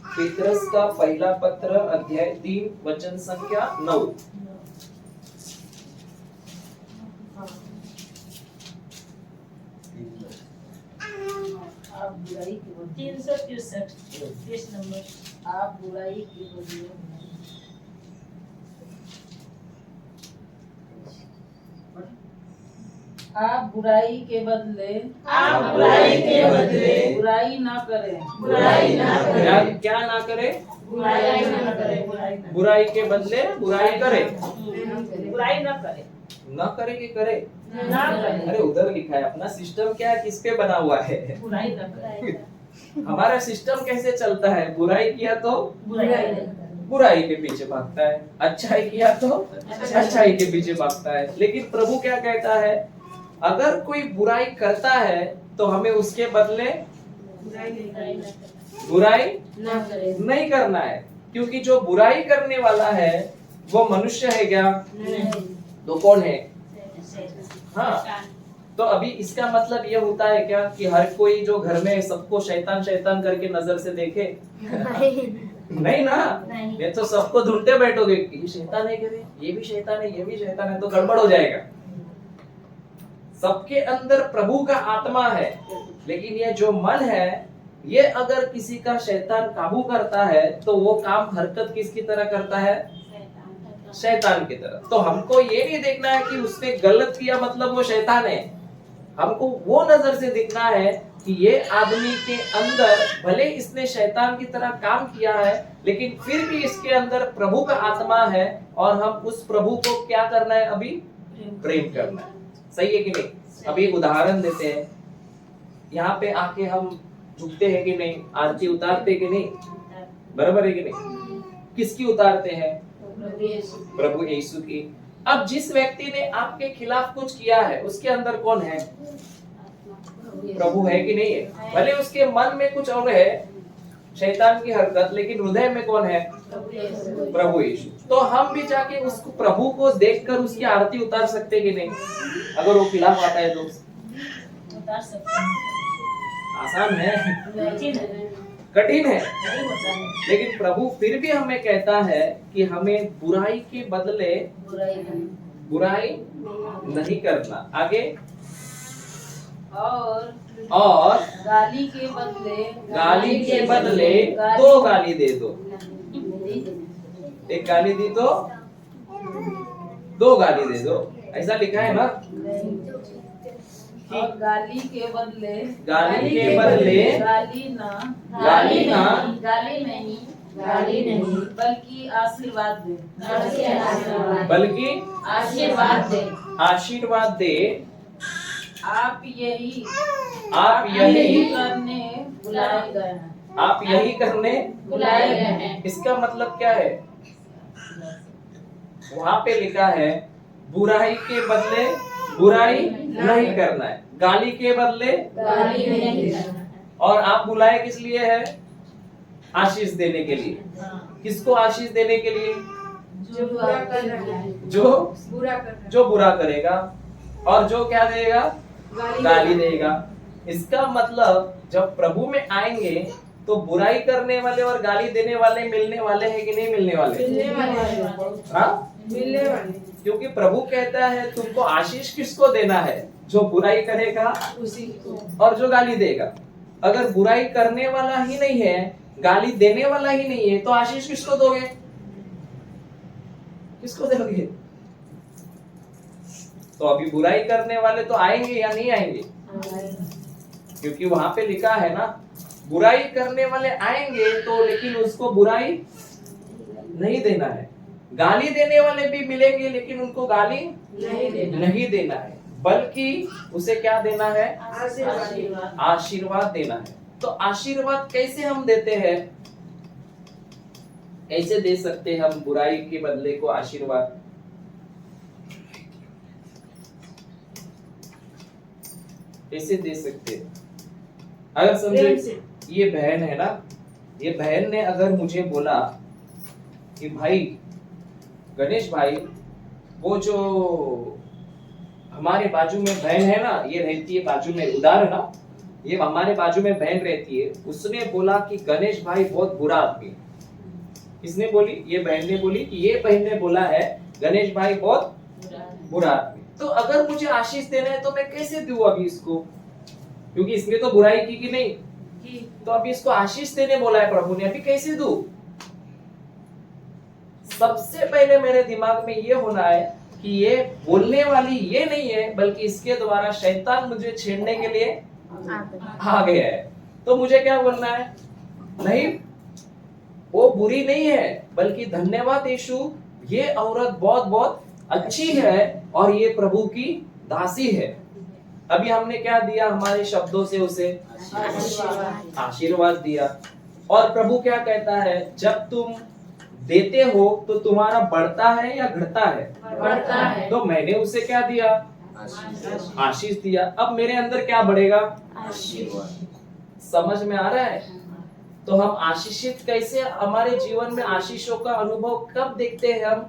पेतरुस का पहला पत्र अध्याय 3 वचन संख्या 9।
आप बुराई के बदले
363 पेज नंबर।
आप बुराई के बदले आप बुराई के बदले बुराई ना करें।
क्या ना करे?
बुराई ना करे।
बुराई के बदले बुराई करे।
बुराई ना करे।
ना करे कि करे?
ना करे।
अरे उधर लिखा है। अपना सिस्टम क्या किस पे बना हुआ है?
बुराई ना करे।
हमारा सिस्टम कैसे चलता है? बुराई किया तो
बुराई
बुराई के पीछे भागता है, अच्छाई किया तो अच्छाई के पीछे भागता है। लेकिन प्रभु क्या कहता है? अगर कोई बुराई करता है तो हमें उसके बदले बुराई
ना करे।
नहीं करना है, क्योंकि जो बुराई करने वाला है वो मनुष्य है क्या? तो कौन है? हाँ। तो अभी इसका मतलब ये होता है क्या कि हर कोई जो घर में सबको शैतान शैतान करके नजर से देखे? नहीं ना। ये तो सबको ढूंढते बैठोगे कि ये शैतान है, ये भी शैतान है, ये भी शैतान है, तो गड़बड़ हो जाएगा। सबके अंदर प्रभु का आत्मा है, लेकिन ये जो मन है, ये अगर किसी का शैतान काबू करता है तो वो काम हरकत किसकी तरह करता है? शैतान की तरह। तो हमको ये नहीं देखना है कि उसने गलत किया मतलब वो शैतान है। हमको वो नजर से देखना है कि ये आदमी के अंदर भले इसने शैतान की तरह काम किया है, लेकिन फिर भी इसके अंदर प्रभु का आत्मा है, और हम उस प्रभु को क्या करना है? अभी प्रेम करना है। सही है कि नहीं? अभी एक उदाहरण देते हैं। यहाँ पे आके हम झुकते हैं कि नहीं? आरती उतारते कि नहीं? बराबर है कि नहीं? किसकी उतारते हैं? प्रभु यीशु की। अब जिस व्यक्ति ने आपके खिलाफ कुछ किया है उसके अंदर कौन है? प्रभु है कि नहीं है? भले उसके मन में कुछ और है, शैतान की हरकत, लेकिन हृदय में कौन है? प्रभु यीशु। तो हम भी जाके उसको प्रभु को देखकर उसकी आरती उतार सकते कि नहीं? अगर वो खिलाफ आता है तो
उतार सकते हैं।
आसान है? कठिन है। लेकिन प्रभु फिर भी हमें कहता है कि हमें बुराई के बदले बुराई नहीं करना। आगे और
गाली के बदले
दो गाली दे दो। एक गाली दी तो दो गाली दे दो, ऐसा लिखा है ना?
और गाली के बदले गाली नहीं बल्कि आशीर्वाद दे।
आशीर्वाद दे।
आप यही
करने
बुलाए गए हैं।
इसका मतलब क्या है? वहाँ पे लिखा है बुराई के बदले बुराई नहीं करना है, गाली के बदले
गाली नहीं करना है।
और आप बुलाए किस लिए है? आशीष देने के लिए। किसको आशीष देने के लिए?
जो बुरा कर रहा है,
जो बुरा करेगा, और जो क्या देगा? गाली देगा। इसका मतलब जब प्रभु में आएंगे तो बुराई करने वाले और गाली देने वाले मिलने वाले हैं कि नहीं मिलने वाले?
मिलने वाले।
क्योंकि प्रभु कहता है तुमको आशीष किसको देना है? जो बुराई करेगा
उसी को,
और जो गाली देगा। अगर बुराई करने वाला ही नहीं है, गाली देने वाला ही नहीं है, तो आशीष किसको दोगे? किसको दोगे? तो अभी बुराई करने वाले तो आएंगे या नहीं आएंगे? क्योंकि वहां पे लिखा है ना, बुराई करने वाले आएंगे तो, लेकिन उसको बुराई नहीं देना है। गाली देने वाले भी मिलेंगे, लेकिन उनको गाली नहीं देना है, बल्कि उसे क्या देना है? आशीर्वाद देना है। तो आशीर्वाद कैसे हम देते हैं? कैसे दे सकते हैं हम बुराई के बदले को आशीर्वाद? कैसे दे सकते हैं? अगर समझे, ये बहन है ना, ये बहन ने अगर मुझे बोला कि भाई गणेश भाई, वो जो हमारे बाजू में बहन है ना, ये रहती है बाजू में, उधर ना, ये हमारे बाजू में बहन रहती है, उसने बोला कि गणेश भाई बहुत बुरा आदमी है। किसने बोली? ये बहन ने बोली कि ये बहन ने बोला है गणेश भाई बहुत बुरा आदमी। तो अगर मुझे आशीष देना है तो मैं कैसे दूं अभी इसको? क्योंकि इसने तो बुराई की कि नहीं? तो अभी इसको आशीष देने बोला है प्रभु ने, अभी कैसे दूं? सबसे पहले मेरे दिमाग में ये होना है कि ये बोलने वाली ये नहीं है, बल्कि इसके द्वारा शैतान मुझे छेड़ने के लिए आ गया है। तो मुझे क्या बोलना है? नहीं, वो बुरी नहीं है, बल्कि धन्यवाद यीशु, ये औरत बहुत बहुत अच्छी है और ये प्रभु की दासी है। अभी हमने क्या दिया? हमारे शब्दों से उसे आशीर्वाद दिया। और प्रभु क्या कहता है? जब तुम देते हो तो तुम्हारा बढ़ता है या घटता है?
बढ़ता है।
तो मैंने उसे क्या दिया? आशीष दिया। अब मेरे अंदर क्या बढ़ेगा? समझ में आ रहा है? तो हम आशीषित कैसे, हमारे जीवन में आशीषों का अनुभव कब देखते हैं हम?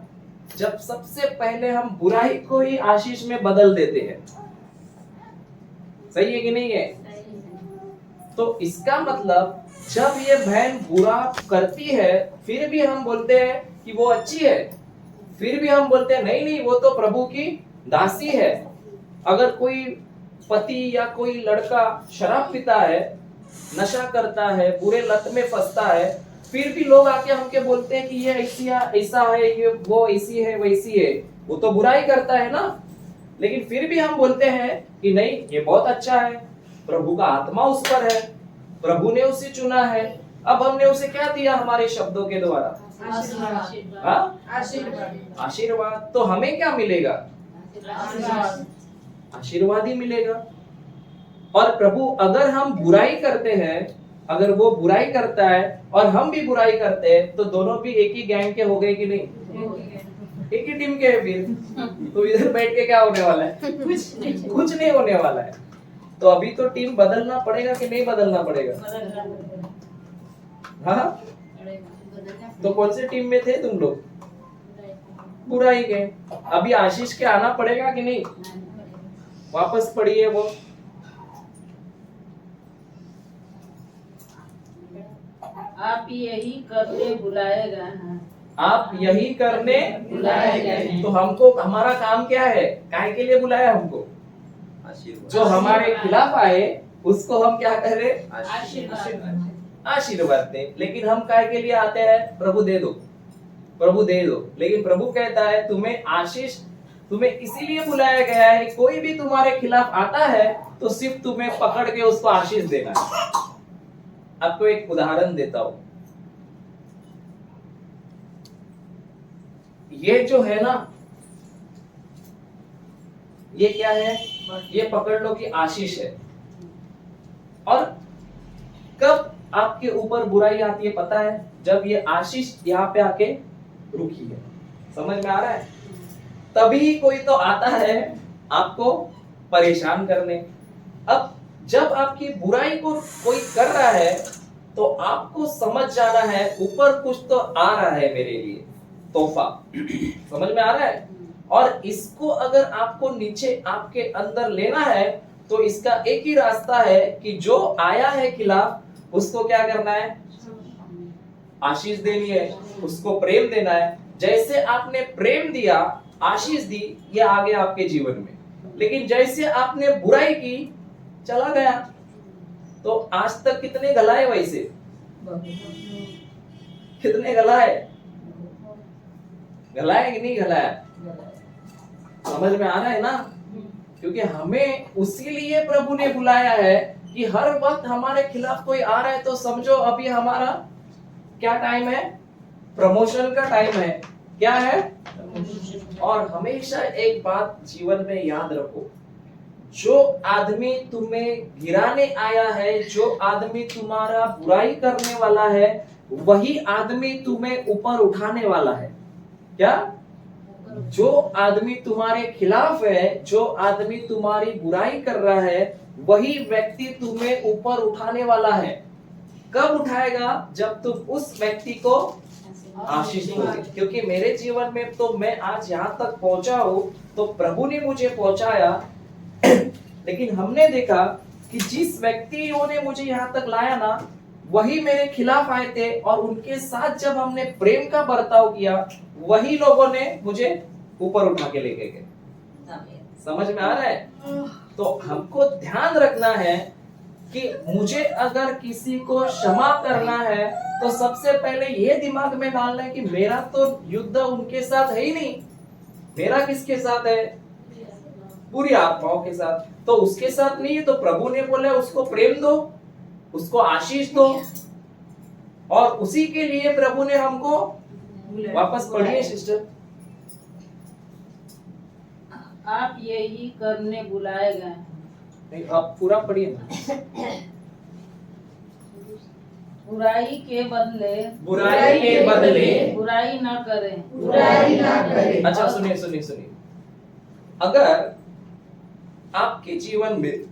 जब सबसे पहले हम बुराई को ही आशीष में बदल देते हैं। सही है कि नहीं है? तो इसका मतलब जब ये बहन बुरा करती है फिर भी हम बोलते हैं कि वो अच्छी है, फिर भी हम बोलते हैं नहीं नहीं वो तो प्रभु की दासी है। अगर कोई पति या कोई लड़का शराब पीता है, नशा करता है, बुरे लत में फंसता है, फिर भी लोग आके हमके बोलते हैं कि ये ऐसा है, ये वो ऐसी है वैसी है, वो तो बुराई करता है ना। लेकिन फिर भी हम बोलते हैं कि नहीं ये बहुत अच्छा है, प्रभु का आत्मा उस पर है, प्रभु ने उसे चुना है। अब हमने उसे क्या दिया हमारे शब्दों के द्वारा? आशीर्वाद। तो हमें क्या मिलेगा? आशीर्वाद ही मिलेगा। और प्रभु अगर हम बुराई करते हैं, अगर वो बुराई करता है और हम भी बुराई करते हैं, तो दोनों भी एक ही गैंग के हो गए कि नहीं? एक ही टीम के हैं फिर। तो इधर बैठ के क्या होने वाला है? कुछ नहीं होने वाला है। तो अभी तो टीम बदलना पड़ेगा कि नहीं बदलना पड़ेगा? हाँ, तो कौन से टीम में थे तुम लोग? बुराई के। अभी आशीष के आना पड़ेगा कि नहीं? वापस पढ़िए वो।
आप यही करने बुलाए गए हैं।
आप यही करने
बुलाए गए हैं।
तो हमको, हमारा काम क्या है? काहे के लिए बुलाया हमको? जो हमारे खिलाफ आए उसको हम क्या कह रहे? आशीर्वाद दें। लेकिन हम काहे के लिए आते हैं? प्रभु दे दो, प्रभु दे दो। लेकिन प्रभु कहता है तुम्हें आशीष, तुम्हें इसीलिए बुलाया गया है, कोई भी तुम्हारे खिलाफ आता है तो सिर्फ तुम्हें पकड़ के उसको आशीष देना है। आपको एक उदाहरण देता हूं। ये जो है ना, ये क्या है? ये पकड़ लो कि आशीष है। और कब आपके ऊपर बुराई आती है पता है? जब ये आशीष यहाँ पे आके रुकी है। समझ में आ रहा है? तभी कोई तो आता है आपको परेशान करने। अब जब आपकी बुराई को कोई कर रहा है तो आपको समझ जाना है ऊपर कुछ तो आ रहा है मेरे लिए, तोहफा। समझ में आ रहा है? और इसको अगर आपको नीचे आपके अंदर लेना है तो इसका एक ही रास्ता है कि जो आया है खिलाफ उसको क्या करना है? आशीष देनी है, उसको प्रेम देना है। जैसे आपने प्रेम दिया, आशीष दी, ये आ गया आपके जीवन में। लेकिन जैसे आपने बुराई की, चला गया। तो आज तक कितने गलाए? वैसे कितने गलाए? गलाए कि नहीं गलाया? समझ में आ रहा है ना? क्योंकि हमें उसी लिए प्रभु ने बुलाया है कि हर वक्त हमारे खिलाफ कोई आ रहा है तो समझो अभी हमारा क्या टाइम है? प्रमोशन का टाइम है। क्या है? और हमेशा एक बात जीवन में याद रखो, जो आदमी तुम्हें गिराने आया है, जो आदमी तुम्हारा बुराई करने वाला है, वही आदमी तुम्हें ऊपर उठाने वाला है। क्या? जो आदमी तुम्हारे खिलाफ है, जो आदमी तुम्हारी बुराई कर रहा है, वही व्यक्ति तुम्हें ऊपर उठाने वाला है। कब उठाएगा? जब तुम उस व्यक्ति को आशीष दोगे। क्योंकि मेरे जीवन में तो मैं आज यहाँ तक पहुंचा हूं तो प्रभु ने मुझे पहुंचाया। लेकिन हमने देखा कि जिस व्यक्तियों ने मुझे यहाँ तक लाया ना, वही मेरे खिलाफ आए थे, और उनके साथ जब हमने प्रेम का बर्ताव किया, वही लोगों ने मुझे ऊपर उठा के लेके गए। समझ में आ रहा है? तो हमको ध्यान रखना है कि मुझे अगर किसी को क्षमा करना है तो सबसे पहले ये दिमाग में डालना है कि मेरा तो युद्ध उनके साथ है ही नहीं, मेरा किसके साथ है? पूरी आत्माओं के साथ। तो उसके साथ नहीं है, तो प्रभु ने बोला उसको प्रेम दो, उसको आशीष दो, और उसी के लिए प्रभु ने हमको वापस पढ़िए सिस्टर।
आप यही करने बुलाए गए।
नहीं, आप पूरा पढ़िए।
बुराई के बदले
बुराई के बदले
बुराई न करें।
बुराई ना करें।
अच्छा सुनिए सुनिए सुनिए, अगर आपके जीवन में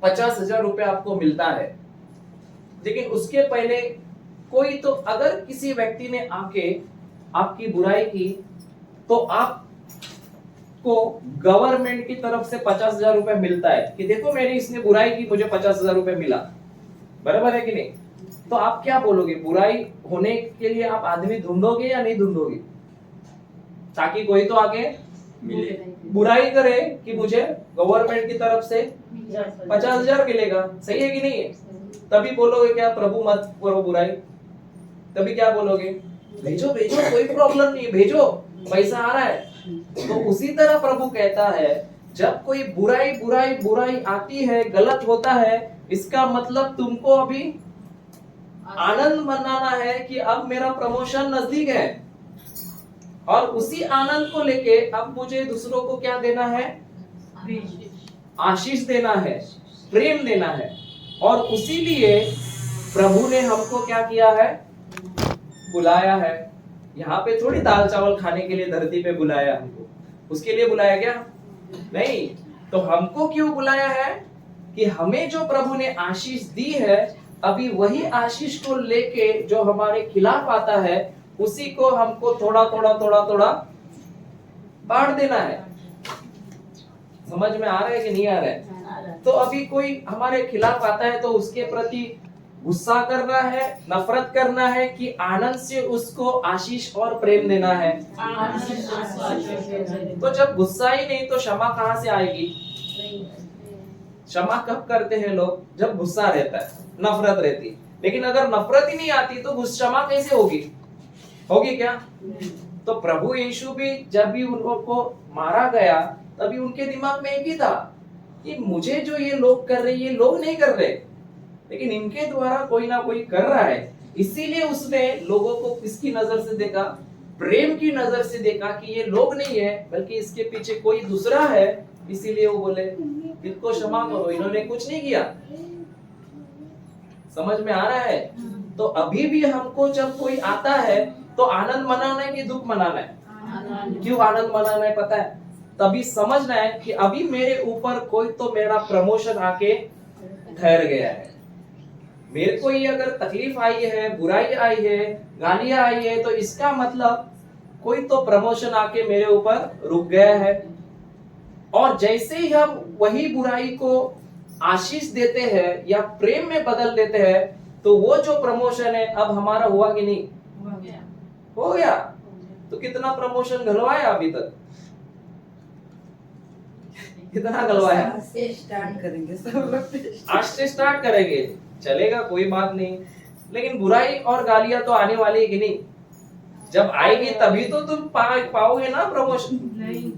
50,000 रुपए आपको मिलता है, लेकिन उसके पहले कोई तो अगर किसी व्यक्ति ने आके आपकी बुराई की, तो आपको गवर्नमेंट की तरफ से 50,000 रुपए मिलता है कि देखो मेरी इसने बुराई की, मुझे 50,000 रुपए मिला, बराबर है कि नहीं? तो आप क्या बोलोगे? बुराई होने के लिए आप आदमी ढूंढोगे या नहीं ढूंढोगे, ताकि कोई तो आके बुराई करे कि मुझे गवर्नमेंट की तरफ से 50,000 मिलेगा, सही है कि नहीं है? तभी बोलोगे क्या प्रभु मत करो बुराई? तभी क्या बोलोगे? भेजो भेजो, कोई प्रॉब्लम नहीं, भेजो, पैसा आ रहा है। तो उसी तरह प्रभु कहता है, जब कोई बुराई बुराई बुराई आती है, गलत होता है, इसका मतलब तुमको अभी आनंद मनाना है कि अब मेरा प्रमोशन नजदीक है, और उसी आनंद को लेके अब मुझे दूसरों को क्या देना है? आशीष देना है, प्रेम देना है। और उसी लिए प्रभु ने हमको क्या किया है? बुलाया है। यहाँ पे थोड़ी दाल चावल खाने के लिए धरती पे बुलाया हमको, उसके लिए बुलाया क्या? नहीं। तो हमको क्यों बुलाया है? कि हमें जो प्रभु ने आशीष दी है, अभी वही आशीष को लेके जो हमारे खिलाफ आता है, उसी को हमको थोड़ा थोड़ा थोड़ा थोड़ा बांट देना है। समझ में आ रहा है कि नहीं आ रहा है? तो अभी कोई हमारे खिलाफ आता है तो उसके प्रति गुस्सा करना है, नफरत करना है, कि आनंद से उसको आशीष और प्रेम देना है? तो जब गुस्सा ही नहीं तो क्षमा कहाँ से आएगी? क्षमा कब करते हैं लोग? जब गुस्सा रहता है, नफरत रहती। लेकिन अगर नफरत ही नहीं आती तो क्षमा कैसे होगी? होगी क्या? तो प्रभु यीशु भी जब भी उन लोग को मारा गया, तभी उनके दिमाग में एक ही था कि मुझे जो ये लोग कर रहे, ये लोग नहीं कर रहे, लेकिन इनके द्वारा कोई ना कोई कर रहा है। इसीलिए उसने लोगों को किसकी नजर से देखा? प्रेम की नजर से देखा कि ये लोग नहीं है, बल्कि इसके पीछे कोई दूसरा है। इसीलिए वो बोले इनको क्षमा करो, इन्होंने कुछ नहीं किया। समझ में आ रहा है? तो अभी भी हमको जब कोई आता है तो आनंद मनाना है कि दुख मनाना है? क्यों आनंद मनाना है पता है? तभी समझना है कि अभी मेरे ऊपर कोई तो मेरा प्रमोशन आके ठहर गया है। मेरे को ये अगर तकलीफ आई है, बुराई आई है, गालियां आई है, तो इसका मतलब कोई तो प्रमोशन आके मेरे ऊपर रुक गया है। और जैसे ही हम वही बुराई को आशीष देते हैं या प्रेम में बदल देते हैं, तो वो जो प्रमोशन है अब हमारा हुआ कि नहीं? हो गया। तो कितना प्रमोशन गलवाया अभी तक? कितना गलवाया?
स्टार्ट करेंगे सब लोग।
आज से स्टार्ट करेंगे, चलेगा, कोई बात नहीं। लेकिन बुराई और गालियां तो आने वाली है कि नहीं? जब आएगी तभी तो तुम पाओगे ना प्रमोशन।
नहीं,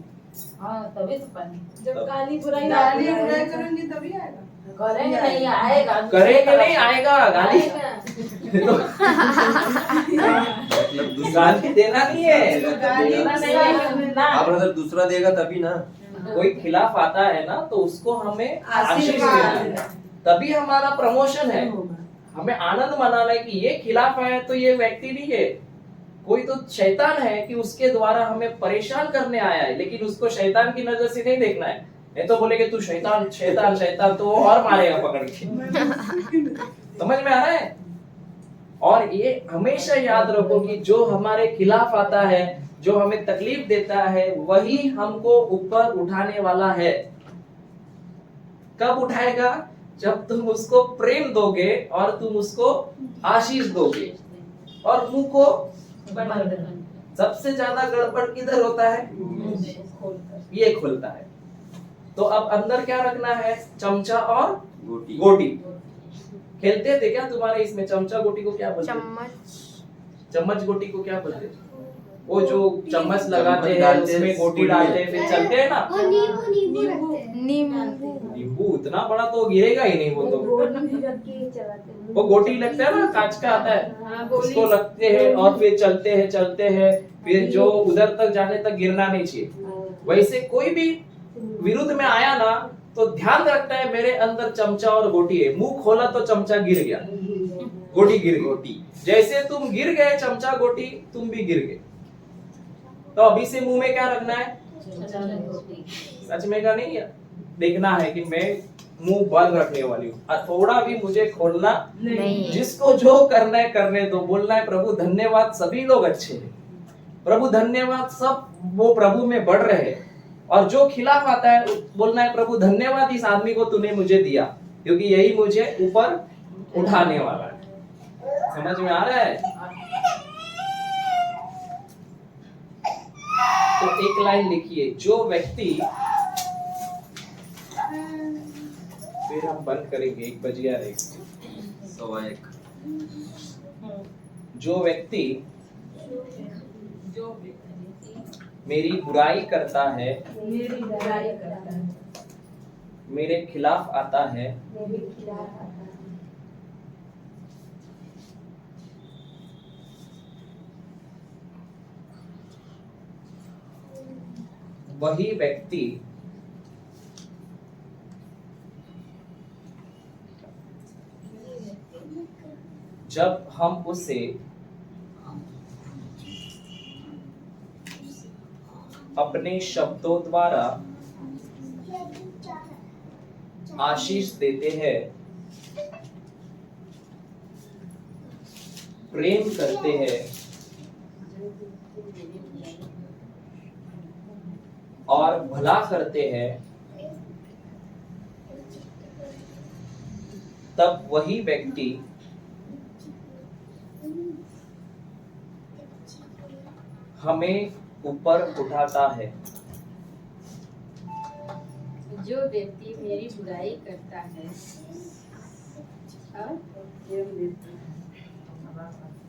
हाँ तभी तो पानी।
जब गाली बुराई
गाली बुराई करेंगे तभी आएगा।
करेंगे नहीं आएगा।
करेंगे नहीं आएगा गाली। तो
मतलब
गाली देना नहीं है।
हाँ ब्रदर, दूसरा देगा तभी ना।
कोई खिलाफ आता है ना, तो उसको हमें आशीष
आशीर्वाद
देना है, तभी हमारा प्रमोशन है। हमें आनंद मनाना है कि ये खिलाफ है तो ये व्यक्ति नहीं है, कोई तो शैतान है कि उसके द्वारा हमें परेशान करने आया है। लेकिन उसको शैतान की नजर से नहीं देखना है। नहीं तो बोलेगे तू शैतान शैतान शैतान, तो वो और मारेगा पकड़ के। समझ में आ रहा है? और ये हमेशा याद रखो कि जो हमारे खिलाफ आता है, जो हमें तकलीफ देता है, वही हमको ऊपर उठाने वाला है। कब उठाएगा? जब तुम उसको प्रेम दोगे और तुम उसको आशीष दोगे। और मुंह को सबसे ज्यादा गड़बड़ किधर होता है? ये खोलता है। तो अब अंदर क्या रखना है? चमचा और
गोटी।
गोटी। खेलते थे क्या तुम्हारे इसमें? चमचा गोटी को क्या बोलते? चम्मच गोटी को क्या बोलते? वो जो चम्मच लगाते हैं उसमें गोटी डालते हैं फिर चलते हैं ना।
वो नींबू रखते हैं।
नींबू उतना बड़ा तो गिरेगा ही नहीं वो तो। वो गोटी लगता है ना, कांच का आता है, उसको लगते हैं और फिर चलते हैं फिर जो उधर तक जाने तक गिरना नहीं चाहिए। वैसे कोई भी विरुद्ध में आया ना तो ध्यान रखता है मेरे अंदर चमचा और गोटी है। मुंह खोला तो चमचा गिर गया, गोटी गिर गई। गोटी जैसे तुम गिर गए, चमचा गोटी तुम भी गिर गए। तो अभी से मुंह में क्या रखना है? सच में का नहीं है, देखना है कि मैं मुंह बंद रखने वाली हूँ, थोड़ा भी मुझे खोलना नहीं। जिसको जो करना है करने दो। बोलना है प्रभु धन्यवाद, सभी लोग अच्छे हैं, प्रभु धन्यवाद, सब वो प्रभु में बढ़ रहे हैं। और जो खिलाफ आता है बोलना है प्रभु धन्यवाद, इस आदमी को तूने मुझे दिया, क्योंकि यही मुझे ऊपर उठाने वाला है। समझ में आ रहा है? तो एक लाइन लिखिए, जो व्यक्ति, फिर हम बंद करेंगे, 1 बज गया है।
1:15।
जो व्यक्ति मेरी बुराई करता है, मेरे खिलाफ आता है, वही व्यक्ति जब हम उसे अपने शब्दों द्वारा आशीष देते हैं, प्रेम करते हैं और भला करते हैं, तब वही व्यक्ति हमें ऊपर उठाता है।
जो व्यक्ति मेरी बुराई करता है और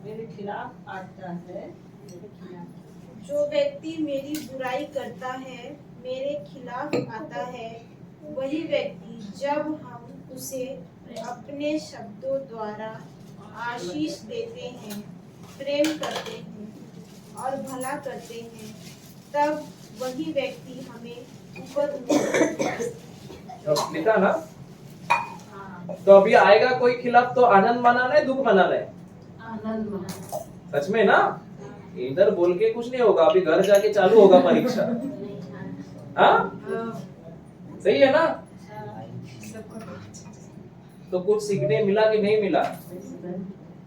मेरे खिलाफ आता है,
जो व्यक्ति मेरी बुराई करता है, मेरे खिलाफ आता है, वही व्यक्ति जब हम उसे अपने शब्दों द्वारा आशीष देते हैं, प्रेम करते हैं और भला करते हैं, तब वही व्यक्ति हमें ऊपर उठाता है।
लिखा ना? तो अभी आएगा कोई खिलाफ तो आनंद मनाना है, दुख मनाना है?
आनंद मनाना।
सच में ना? इधर बोल के कुछ नहीं होगा, अभी घर जाके चालू होगा परीक्षा। हाँ, सही है ना? तो कुछ सीखने मिला कि नहीं मिला?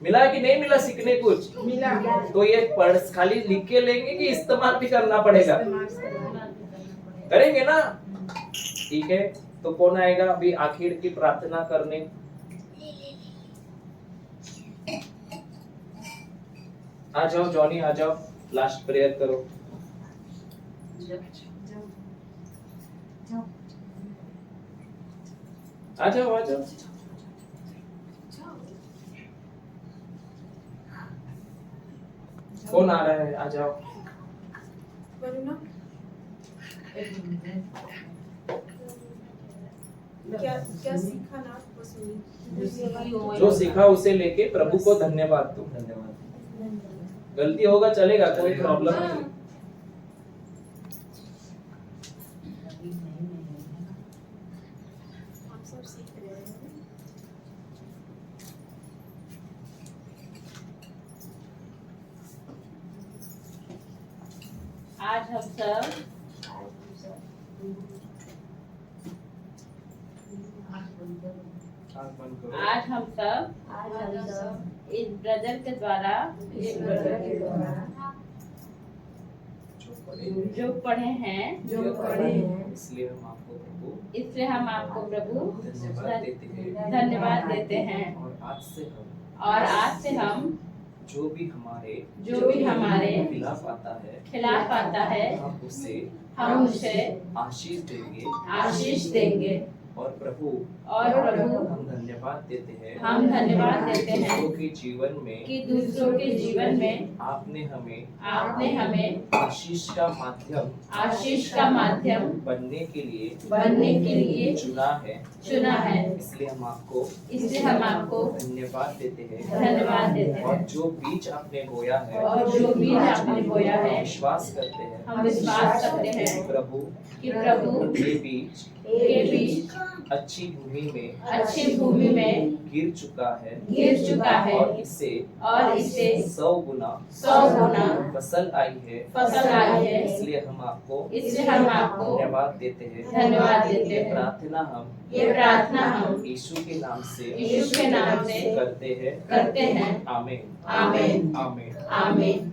मिला कि नहीं मिला? सीखने कुछ
मिला।
तो ये पढ़ खाली लिख के लेंगे कि इस्तेमाल भी करना पड़ेगा? करेंगे ना? ठीक है, तो कौन आएगा अभी आखिर की प्रार्थना करने? आ जाओ जॉनी, आ जाओ, लास्ट प्रेयर करो। आ जाओ, आ जाओ। कौन आ रहा है? आ जाओ।
क्या सीखा ना आपको? सुनिए।
जो सीखा उसे लेके प्रभु को धन्यवाद दो।
धन्यवाद।
गलती होगा चलेगा, कोई प्रॉब्लम नहीं।
आप सब सीख रहे हैं।
आज हम सब आज हम सब इस ब्रदर के द्वारा जो पढ़े हैं
इसलिए हम आपको
प्रभु
धन्यवाद देते हैं।
धन्यवाद देते हैं।
और आज से हम
जो भी हमारे
खिलाफ आता है
हम हम उसे
आशीष देंगे
आशीष देंगे
और प्रभु
और प्रभु
हम धन्यवाद देते हैं
हम धन्यवाद देते हैं
दूसरों के जीवन में
कि दूसरों के जीवन में
आपने हमें
आशीष का माध्यम
बनने के लिए चुना है इसलिए हम आपको धन्यवाद देते हैं और जो बीज आपने बोया है
विश्वास
करते हैं
प्रभु
ये बीज
के बीच
अच्छी
भूमि में
गिर चुका है
और
इससे
100
गुना फसल आई है इसलिए हम आपको धन्यवाद देते हैं ये प्रार्थना हम यीशु के नाम से
करते हैं
करते हैं आमीन
आमीन
आमीन
आमीन।